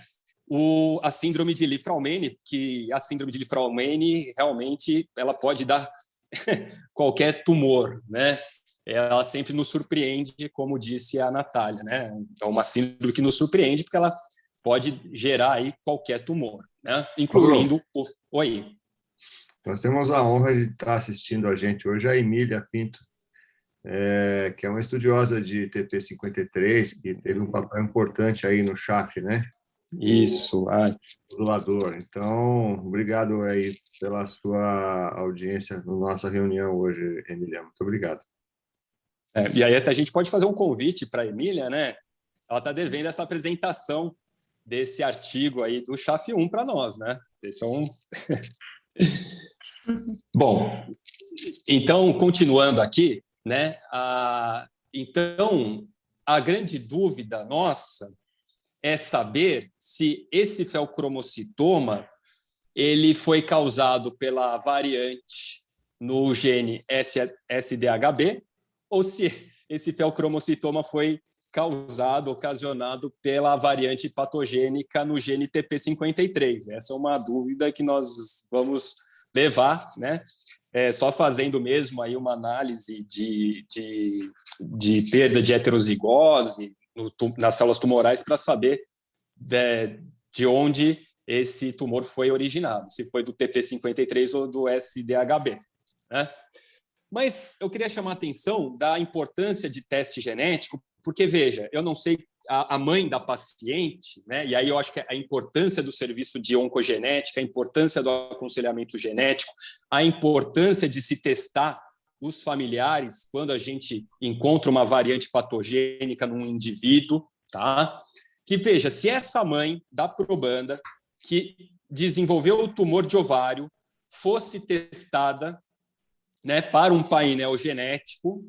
A síndrome de Li-Fraumeni, que a síndrome de Li-Fraumeni realmente ela pode dar qualquer tumor, né? Ela sempre nos surpreende, como disse a Natália, né? É uma síndrome que nos surpreende porque ela pode gerar aí qualquer tumor, né? Incluindo o... Oi. Nós temos a honra de estar assistindo a gente hoje a Emília Pinto, que é uma estudiosa de TP53, que teve um papel importante aí no CHAF, né? Isso. Modulador. Então, obrigado aí pela sua audiência na nossa reunião hoje, Emília. Muito obrigado. E aí até a gente pode fazer um convite para a Emília, né? Ela está devendo essa apresentação desse artigo aí do CHAF 1 para nós, né? Esse é um... Bom, então, continuando aqui, né? Então, a grande dúvida nossa é saber se esse feocromocitoma ele foi causado pela variante no gene SDHB ou se esse feocromocitoma foi ocasionado pela variante patogênica no gene TP53. Essa é uma dúvida que nós vamos levar, né? Só fazendo mesmo aí uma análise de perda de heterozigose nas células tumorais para saber de onde esse tumor foi originado, se foi do TP53 ou do SDHB, né? Mas eu queria chamar a atenção da importância de teste genético, porque, veja, eu não sei a mãe da paciente, né? E aí eu acho que a importância do serviço de oncogenética, a importância do aconselhamento genético, a importância de se testar os familiares quando a gente encontra uma variante patogênica num indivíduo, tá? Que veja, se essa mãe da probanda que desenvolveu o tumor de ovário fosse testada, né, para um painel genético,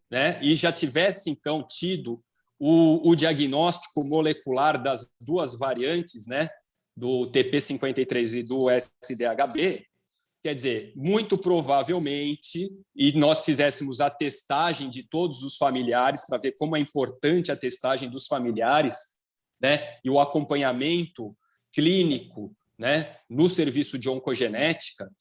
né, e já tivesse, então, tido o diagnóstico molecular das duas variantes, né, do TP53 e do SDHB, quer dizer, muito provavelmente, e nós fizéssemos a testagem de todos os familiares para ver como é importante a testagem dos familiares, né, e o acompanhamento clínico, né, no serviço de oncogenética,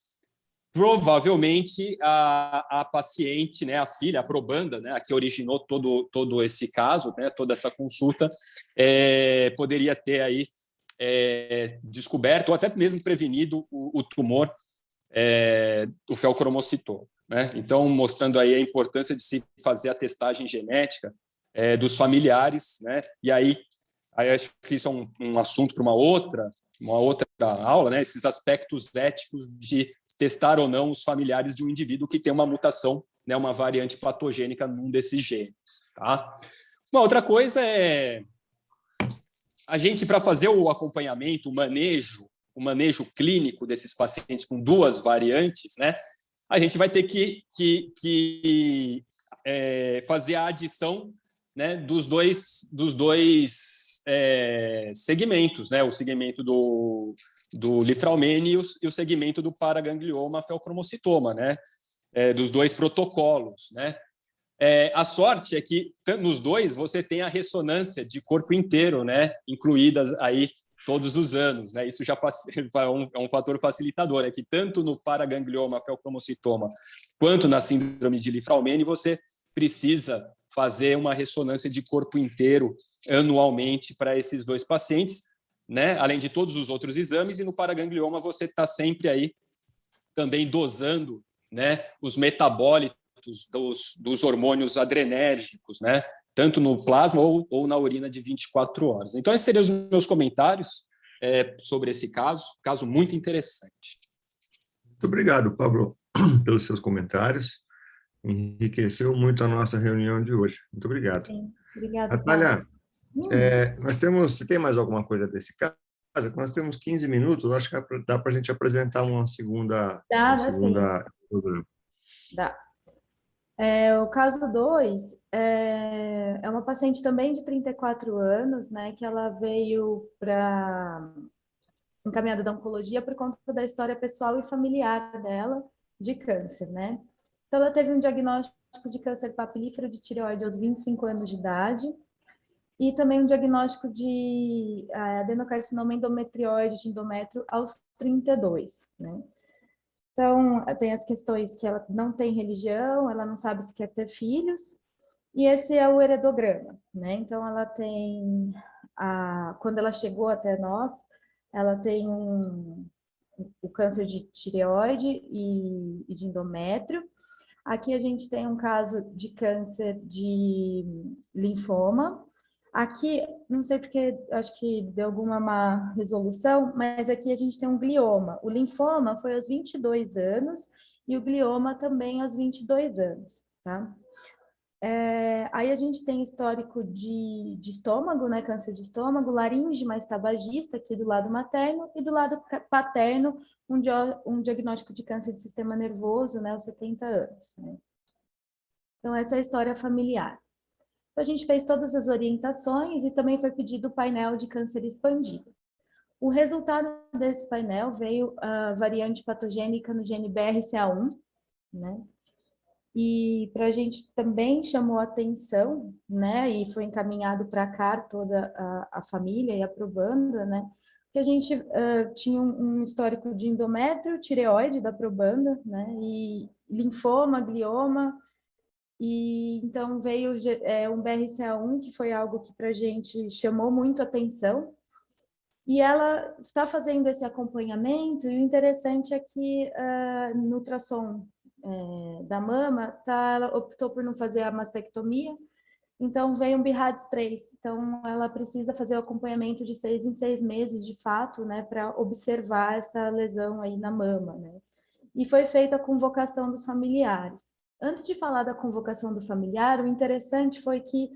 provavelmente a paciente, né, a filha, a probanda, né, a que originou todo esse caso, né, toda essa consulta, poderia ter aí descoberto ou até mesmo prevenido o tumor, o feocromocitoma, né? Então, mostrando aí a importância de se fazer a testagem genética dos familiares, né? E aí acho que isso é um assunto para uma outra aula, né? Esses aspectos éticos de testar ou não os familiares de um indivíduo que tem uma mutação, né? Uma variante patogênica num desses genes, tá? Uma outra coisa é a gente, para fazer o acompanhamento, o manejo clínico desses pacientes com duas variantes, né? A gente vai ter que fazer a adição, né, dos dois segmentos, né? O segmento do lifraumene e o segmento do paraganglioma feocromocitoma, né? Dos dois protocolos, né? A sorte é que nos dois você tem a ressonância de corpo inteiro, né, incluídas aí todos os anos, né? Isso já é um fator facilitador, é que tanto no paraganglioma feocromocitoma quanto na síndrome de Lifraumene você precisa fazer uma ressonância de corpo inteiro anualmente para esses dois pacientes, né? Além de todos os outros exames, e no paraganglioma você está sempre aí também dosando, né, os metabólitos dos hormônios adrenérgicos, né? Tanto no plasma ou na urina de 24 horas. Então, esses seriam os meus comentários sobre esse caso muito interessante. Muito obrigado, Pablo, pelos seus comentários. Enriqueceu muito a nossa reunião de hoje. Muito obrigado. Sim, obrigada, Natália, Paulo. você tem mais alguma coisa desse caso? Nós temos 15 minutos, acho que dá para a gente apresentar uma segunda programa. Dá. O caso 2 é uma paciente também de 34 anos, né, que ela veio encaminhada da oncologia por conta da história pessoal e familiar dela de câncer, né? Então, ela teve um diagnóstico de câncer papilífero de tireoide aos 25 anos de idade e também um diagnóstico de adenocarcinoma endometrioide de endométrio aos 32, né? Então, tem as questões que ela não tem religião, ela não sabe se quer ter filhos, e esse é o heredograma, né? Então, ela tem, quando ela chegou até nós, ela tem o câncer de tireoide e de endométrio. Aqui a gente tem um caso de câncer de linfoma. Aqui, não sei porque, acho que deu alguma má resolução, mas aqui a gente tem um glioma. O linfoma foi aos 22 anos e o glioma também aos 22 anos, tá? Aí a gente tem histórico de estômago, né? Câncer de estômago, laringe mais tabagista aqui do lado materno e do lado paterno um diagnóstico de câncer de sistema nervoso, né? Aos 70 anos, né? Então, essa é a história familiar. Então, a gente fez todas as orientações e também foi pedido o painel de câncer expandido. O resultado desse painel veio a variante patogênica no gene BRCA1, né? E para a gente também chamou atenção, né? E foi encaminhado para cá toda a família e a probanda, né? Que a gente tinha um histórico de endométrio, tireoide da probanda, né? E linfoma, glioma. E então veio um BRCA1, que foi algo que para a gente chamou muito atenção. E ela está fazendo esse acompanhamento, e o interessante é que no ultrassom da mama, ela optou por não fazer a mastectomia, Então, veio um BIRADS 3. Então, ela precisa fazer o acompanhamento de 6 em 6 meses, de fato, né, para observar essa lesão aí na mama, né? E foi feita a convocação dos familiares. Antes de falar da convocação do familiar, o interessante foi que,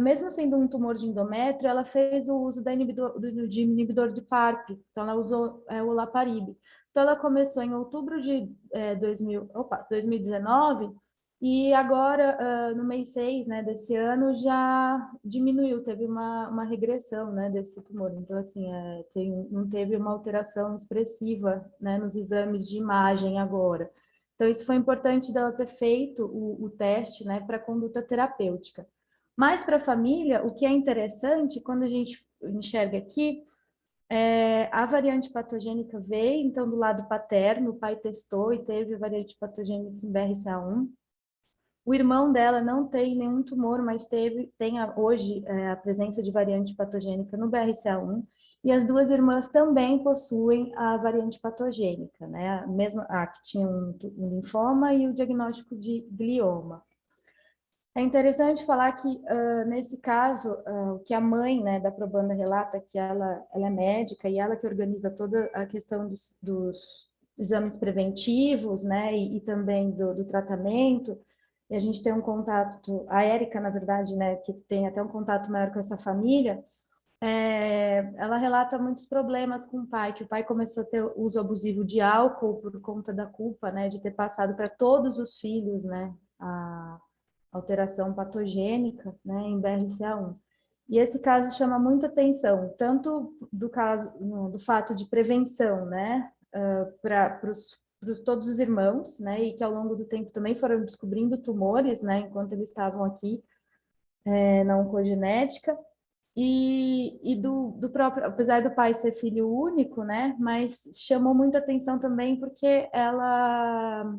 mesmo sendo um tumor de endométrio, ela fez o uso de inibidor de PARP, então ela usou o olaparib. Então, ela começou em outubro de 2019, e agora, no mês 6, né, desse ano, já diminuiu, teve uma regressão, né, desse tumor. Então, assim, não teve uma alteração expressiva, né, nos exames de imagem agora. Então, isso foi importante dela ter feito o teste, né, para conduta terapêutica. Mas para a família, o que é interessante, quando a gente enxerga aqui, a variante patogênica veio, então, do lado paterno, o pai testou e teve variante patogênica em BRCA1. O irmão dela não tem nenhum tumor, mas tem hoje a presença de variante patogênica no BRCA1, e as duas irmãs também possuem a variante patogênica, né? Mesmo a que tinha um linfoma e o diagnóstico de glioma. É interessante falar que, nesse caso, o que a mãe, né, da probanda relata, que ela é médica e ela que organiza toda a questão dos exames preventivos, né, e também do tratamento. E a gente tem um contato, a Érica, na verdade, né, que tem até um contato maior com essa família, ela relata muitos problemas com o pai, que o pai começou a ter uso abusivo de álcool por conta da culpa, né, de ter passado para todos os filhos, né, a alteração patogênica, né, em BRCA1. E esse caso chama muita atenção, tanto do fato de prevenção, né, para todos os irmãos, né, e que ao longo do tempo também foram descobrindo tumores, né, enquanto eles estavam aqui na oncogenética, e do próprio, apesar do pai ser filho único, né, mas chamou muita atenção também porque ela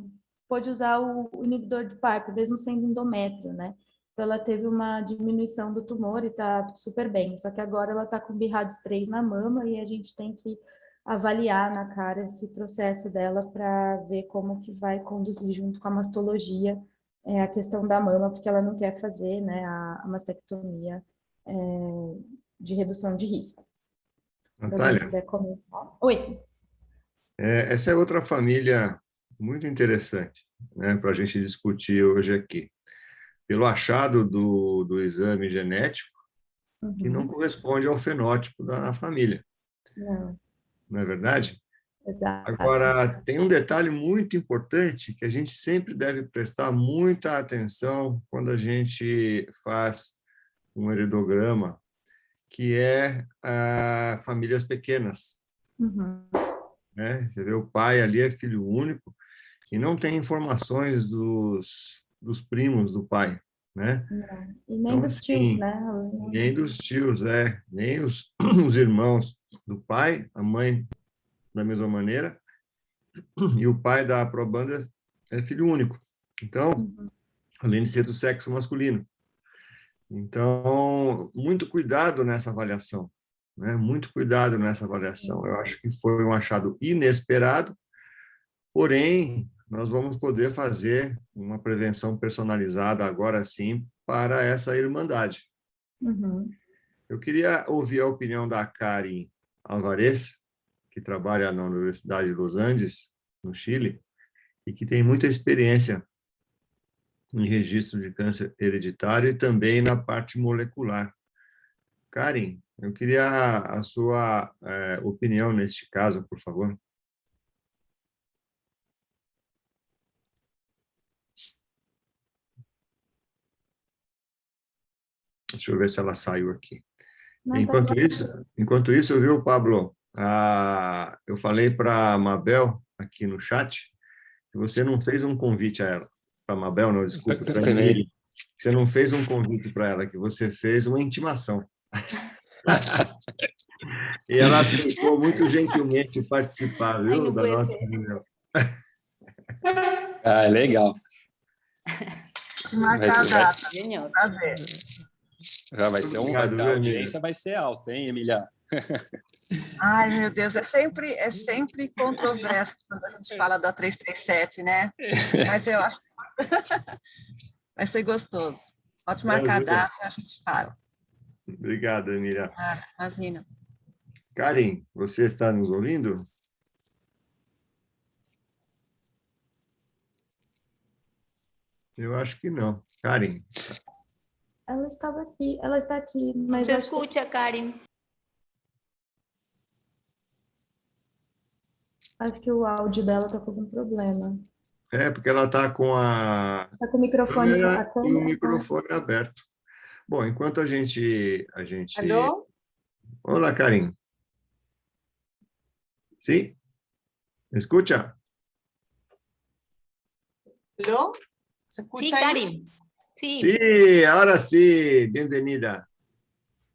pôde usar o inibidor de PARP, mesmo sendo endométrio, né, então ela teve uma diminuição do tumor e tá super bem, só que agora ela tá com BIRADS 3 na mama e a gente tem que avaliar na cara esse processo dela para ver como que vai conduzir junto com a mastologia a questão da mama, porque ela não quer fazer, né, a mastectomia de redução de risco. Se alguém Natália, quiser comentar. Oi. essa é outra família muito interessante, né, para a gente discutir hoje aqui. Pelo achado do exame genético, que não corresponde ao fenótipo da família. Não é verdade? Exato. Agora, tem um detalhe muito importante que a gente sempre deve prestar muita atenção quando a gente faz um heredograma, que é famílias pequenas. Né? Você vê, o pai ali é filho único e não tem informações dos primos do pai. Né? Não. E nem Então, dos assim, tios, né? nem dos tios, nem os irmãos do pai, a mãe da mesma maneira, e o pai da probanda é filho único. Então, além de ser do sexo masculino. Então, muito cuidado nessa avaliação, né? Muito cuidado nessa avaliação. Eu acho que foi um achado inesperado, porém, nós vamos poder fazer uma prevenção personalizada agora sim para essa irmandade. Eu queria ouvir a opinião da Karen Alvarez, que trabalha na Universidade de Los Andes, no Chile, e que tem muita experiência em registro de câncer hereditário e também na parte molecular. Karen, eu queria a sua opinião neste caso, por favor. Deixa eu ver se ela saiu aqui. Enquanto isso, viu, Pablo? Eu falei para a Mabel, aqui no chat, que você não fez um convite a ela. Para a Mabel, não, desculpa, para mim. Você não fez um convite para ela, que você fez uma intimação. E ela aceitou muito gentilmente participar, viu, da nossa reunião. Legal. Se marcar a data, para ver. Já vai ser Obrigado, a audiência vai ser alta, hein, Emília? Ai, meu Deus, é sempre controverso quando a gente fala da 337, né? Mas eu acho que vai ser gostoso. Pode marcar a data, a gente fala. Obrigado, Miriam. Ah, imagina. Karen, você está nos ouvindo? Eu acho que não. Karen, Ela está aqui, mas Se eu acho que escucha, Karen. o áudio dela está com algum problema. porque ela está com a Está com o microfone, a câmera e o câmera. microfone aberto. Bom, enquanto a gente... Alô? Olá, Karen. Sim? ¿Me escucha? Alô? Você Sí, escuta aí? Karen. Sí. Sí, ahora sí. Bienvenida.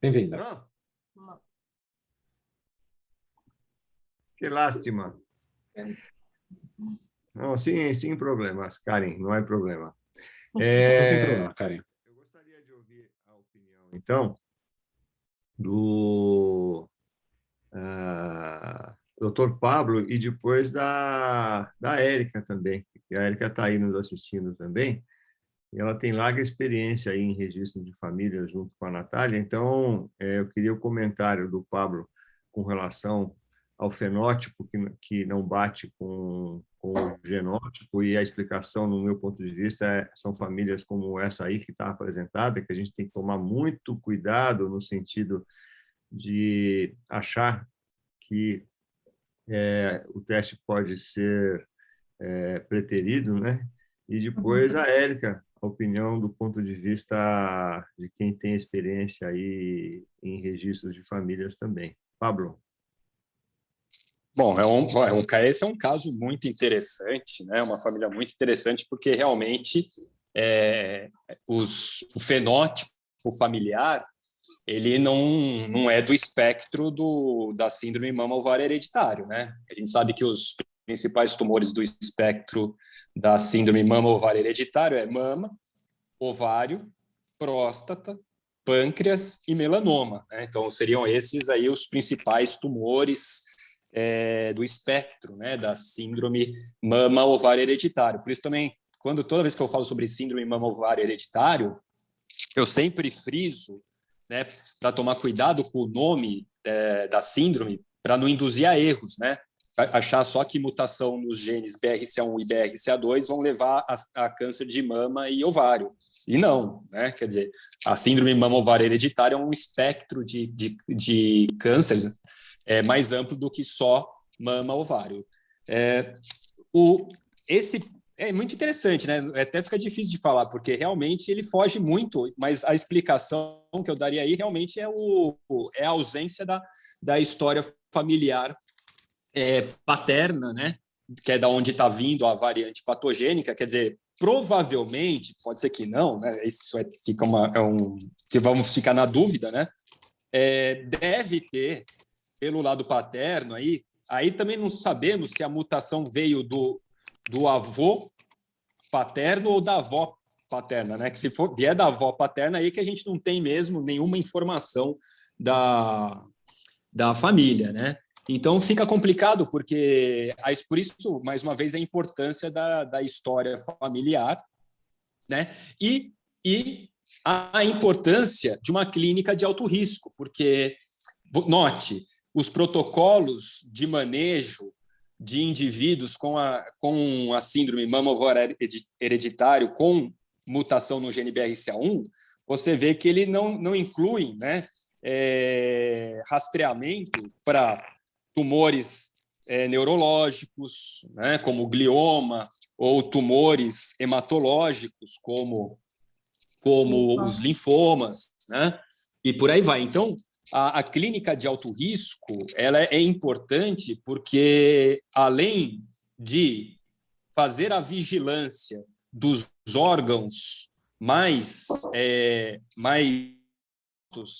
Bem-vinda. No. Qué lástima. Não, sem problemas, Karen, não é problema. Não tem problema, Karen. Eu gostaria de ouvir a opinião, então, do Dr. Pablo e depois da Érica também, que a Érica está aí nos assistindo também, e ela tem larga experiência aí em registro de família junto com a Natália, então eu queria o comentário do Pablo com relação ao fenótipo que não bate com o genótipo, e a explicação, no meu ponto de vista, são famílias como essa aí que está apresentada, que a gente tem que tomar muito cuidado no sentido de achar que o teste pode ser preterido, né? E depois a Érica, a opinião do ponto de vista de quem tem experiência aí em registros de famílias também. Pablo. Bom, esse é um caso muito interessante, né? Uma família muito interessante, porque realmente o fenótipo familiar ele não é do espectro da síndrome mama-ovário hereditário, né? A gente sabe que os principais tumores do espectro da síndrome mama-ovário hereditário é mama, ovário, próstata, pâncreas e melanoma, né? Então, seriam esses aí os principais tumores do espectro, né, da síndrome mama-ovário hereditário. Por isso também, toda vez que eu falo sobre síndrome mama-ovário hereditário, eu sempre friso, né, para tomar cuidado com o nome da síndrome, para não induzir a erros, né? Achar só que mutação nos genes BRCA1 e BRCA2 vão levar a câncer de mama e ovário. E não, né? Quer dizer, a síndrome mama-ovário hereditária é um espectro de cânceres mais amplo do que só mama-ovário. Esse é muito interessante, né? Até fica difícil de falar, porque realmente ele foge muito, mas a explicação que eu daria aí realmente é a ausência da história familiar paterna, né? Que é da onde está vindo a variante patogênica. Quer dizer, provavelmente, pode ser que não, né? Isso que vamos ficar na dúvida, né? Deve ter, pelo lado paterno, aí também não sabemos se a mutação veio do avô paterno ou da avó paterna, né? Que se vier da avó paterna, aí que a gente não tem mesmo nenhuma informação da família, né? Então fica complicado, porque por isso, mais uma vez, a importância da história familiar, né? E a importância de uma clínica de alto risco, porque, note, os protocolos de manejo de indivíduos com a síndrome mama-ovário hereditário com mutação no gene BRCA1, você vê que ele não inclui, né, rastreamento para tumores neurológicos, né, como glioma, ou tumores hematológicos, como os linfomas, né, e por aí vai. Então, a clínica de alto risco ela é importante porque, além de fazer a vigilância dos órgãos mais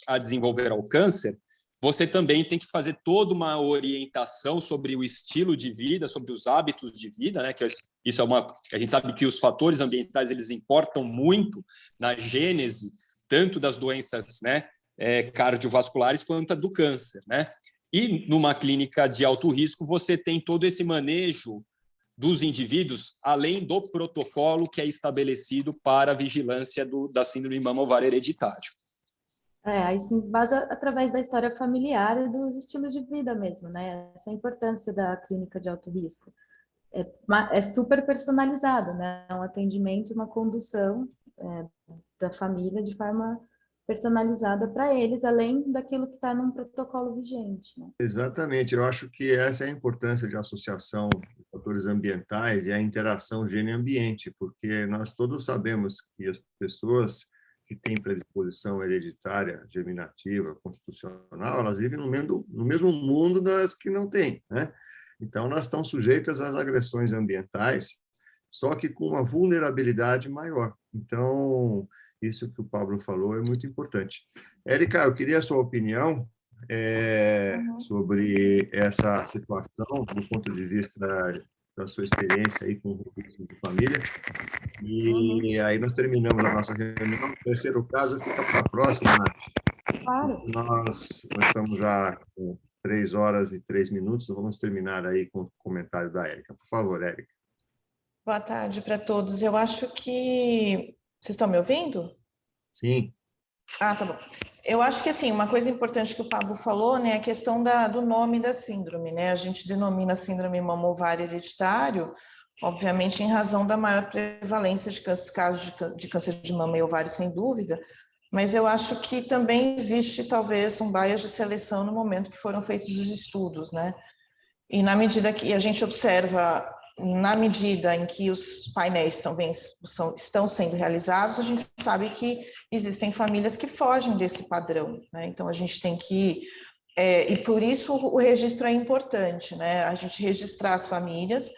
a desenvolver o câncer, você também tem que fazer toda uma orientação sobre o estilo de vida, sobre os hábitos de vida, né? Que isso a gente sabe que os fatores ambientais eles importam muito na gênese tanto das doenças, né, cardiovasculares quanto a do câncer, né? E numa clínica de alto risco você tem todo esse manejo dos indivíduos, além do protocolo que é estabelecido para a vigilância da síndrome mama-ovário hereditário. Aí se basa através da história familiar e dos estilos de vida mesmo, né? Essa é a importância da clínica de alto risco. É super personalizado, né? É um atendimento, uma condução da família de forma personalizada para eles, além daquilo que está num protocolo vigente, né? Exatamente, eu acho que essa é a importância de associação de fatores ambientais e a interação gene-ambiente, porque nós todos sabemos que as pessoas que têm predisposição hereditária, germinativa, constitucional, elas vivem no mesmo mundo das que não têm, né? Então, elas estão sujeitas às agressões ambientais, só que com uma vulnerabilidade maior. Então, isso que o Pablo falou é muito importante. Érica, eu queria a sua opinião sobre essa situação, do ponto de vista da sua experiência aí com o recursos de família. E aí nós terminamos a nossa reunião. O terceiro caso fica para a próxima, Nath. Claro. Nós estamos já com 3 horas e 3 minutos, vamos terminar aí com o comentário da Érica. Por favor, Érica. Boa tarde para todos. Eu acho que... Vocês estão me ouvindo? Sim. Ah, tá bom. Eu acho que, assim, uma coisa importante que o Pablo falou, né, é a questão do nome da síndrome, né? A gente denomina síndrome mama-ovário hereditário, obviamente, em razão da maior prevalência de casos de câncer de mama e ovário, sem dúvida, mas eu acho que também existe, talvez, um bias de seleção no momento que foram feitos os estudos, né? E na medida que a gente observa, na medida em que os painéis também estão sendo realizados, a gente sabe que existem famílias que fogem desse padrão, né? Então, a gente tem que... e por isso o registro é importante, né? A gente registrar as famílias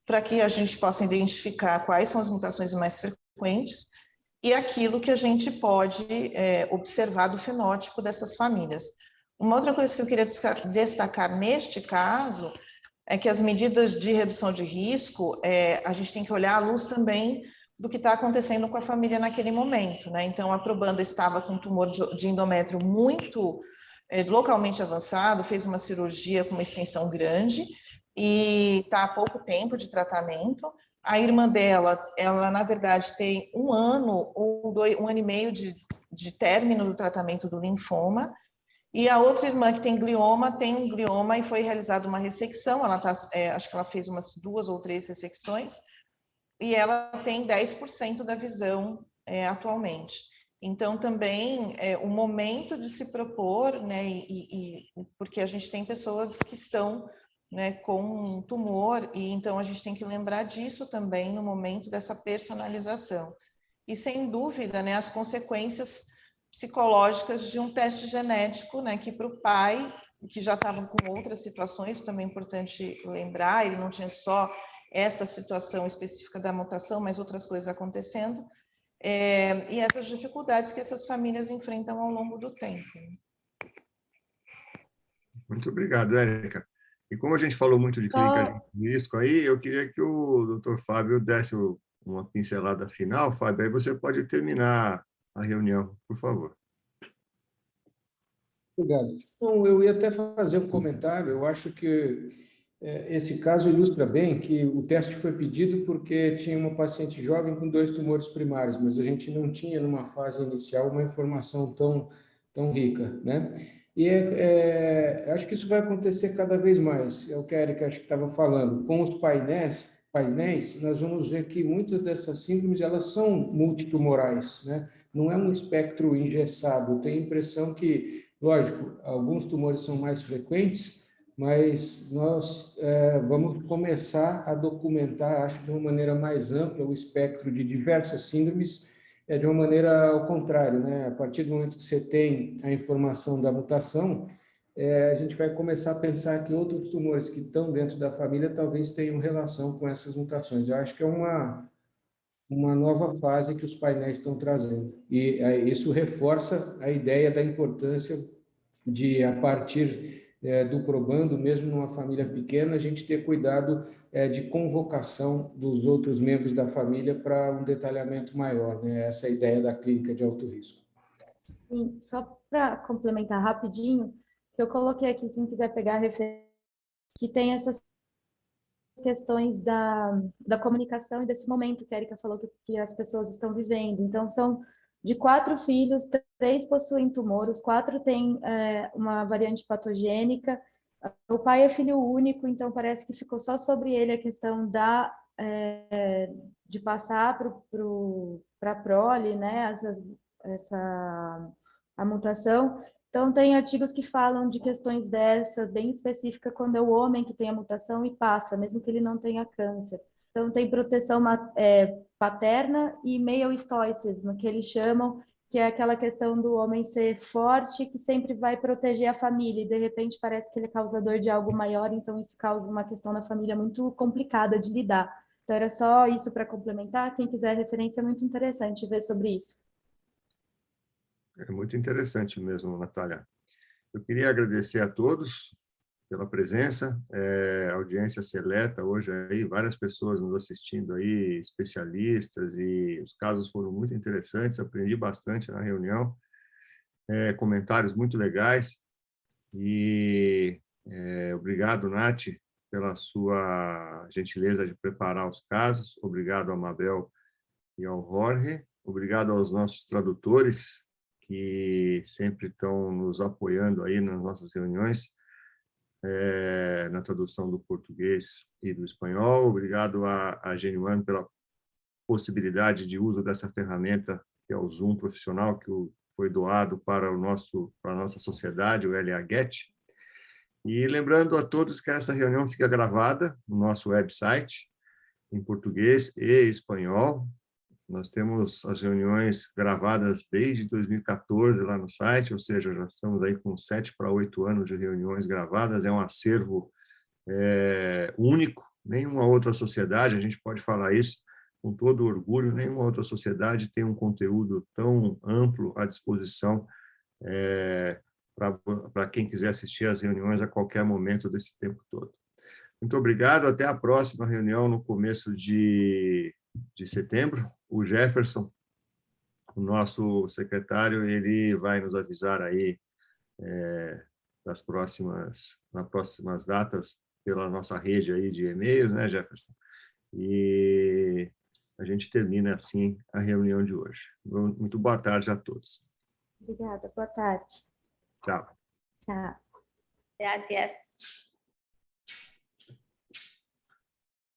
para que a gente possa identificar quais são as mutações mais frequentes e aquilo que a gente pode observar do fenótipo dessas famílias. Uma outra coisa que eu queria destacar neste caso é que as medidas de redução de risco, a gente tem que olhar à luz também do que está acontecendo com a família naquele momento, né? Então, a probanda estava com um tumor de endométrio muito localmente avançado, fez uma cirurgia com uma extensão grande e está há pouco tempo de tratamento. A irmã dela, ela, na verdade, tem 1 ano ou 1 ano e meio de término do tratamento do linfoma. E a outra irmã que tem um glioma e foi realizada uma ressecção, ela acho que ela fez umas 2 ou 3 ressecções, e ela tem 10% da visão atualmente. Então, também, o momento de se propor, né, porque a gente tem pessoas que estão, né, com um tumor, e então a gente tem que lembrar disso também no momento dessa personalização. E, sem dúvida, né, as consequências psicológicas de um teste genético, né, que para o pai, que já estava com outras situações, também é importante lembrar, ele não tinha só esta situação específica da mutação, mas outras coisas acontecendo, e essas dificuldades que essas famílias enfrentam ao longo do tempo. Muito obrigado, Érica. E como a gente falou muito de clínica de risco aí, eu queria que o Dr. Fábio desse uma pincelada final. Fábio, aí você pode terminar a reunião, por favor. Obrigado. Então, eu ia até fazer um comentário. Eu acho que esse caso ilustra bem que o teste foi pedido porque tinha uma paciente jovem com 2 tumores primários, mas a gente não tinha, numa fase inicial, uma informação tão rica, né? E acho que isso vai acontecer cada vez mais. É o que a Érica acho que estava falando. Com os painéis, nós vamos ver que muitas dessas síndromes elas são multitumorais, né? Não é um espectro engessado. Eu tenho a impressão que, lógico, alguns tumores são mais frequentes, mas nós vamos começar a documentar, acho, de uma maneira mais ampla, o espectro de diversas síndromes, de uma maneira ao contrário, né? A partir do momento que você tem a informação da mutação, a gente vai começar a pensar que outros tumores que estão dentro da família talvez tenham relação com essas mutações. Eu acho que é uma nova fase que os painéis estão trazendo. E isso reforça a ideia da importância de, a partir do probando, mesmo numa família pequena, a gente ter cuidado de convocação dos outros membros da família para um detalhamento maior, né? Essa é a ideia da clínica de alto risco. Sim, só para complementar rapidinho, que eu coloquei aqui, quem quiser pegar a referência, que tem essas questões da comunicação e desse momento que a Erika falou que as pessoas estão vivendo. Então, são de 4 filhos, 3 possuem tumor, os 4 têm uma variante patogênica. O pai é filho único, então parece que ficou só sobre ele a questão de passar para a prole, né, a mutação. Então, tem artigos que falam de questões dessas, bem específicas, quando é o homem que tem a mutação e passa, mesmo que ele não tenha câncer. Então, tem proteção paterna e meioestoicismo, que eles chamam, que é aquela questão do homem ser forte, que sempre vai proteger a família, e de repente parece que ele é causador de algo maior, então isso causa uma questão na família muito complicada de lidar. Então, era só isso para complementar. Quem quiser referência, é muito interessante ver sobre isso. É muito interessante mesmo, Natália. Eu queria agradecer a todos pela presença, audiência seleta hoje aí, várias pessoas nos assistindo aí, especialistas, e os casos foram muito interessantes, aprendi bastante na reunião, comentários muito legais, e obrigado, Nath, pela sua gentileza de preparar os casos, obrigado a Mabel e ao Jorge, obrigado aos nossos tradutores, que sempre estão nos apoiando aí nas nossas reuniões, na tradução do português e do espanhol. Obrigado a Genuine pela possibilidade de uso dessa ferramenta, que é o Zoom profissional, que foi doado para a nossa sociedade, o LHGET. E lembrando a todos que essa reunião fica gravada no nosso website, em português e espanhol. Nós temos as reuniões gravadas desde 2014 lá no site, ou seja, já estamos aí com 7 para 8 anos de reuniões gravadas. É um acervo único, nenhuma outra sociedade, a gente pode falar isso com todo orgulho, nenhuma outra sociedade tem um conteúdo tão amplo à disposição para quem quiser assistir às reuniões a qualquer momento desse tempo todo. Muito obrigado, até a próxima reunião no começo de setembro. O Jefferson, o nosso secretário, ele vai nos avisar aí nas próximas datas pela nossa rede aí de e-mails, né, Jefferson? E a gente termina assim a reunião de hoje. Muito boa tarde a todos. Obrigada, boa tarde. Tchau. Tchau. Gracias.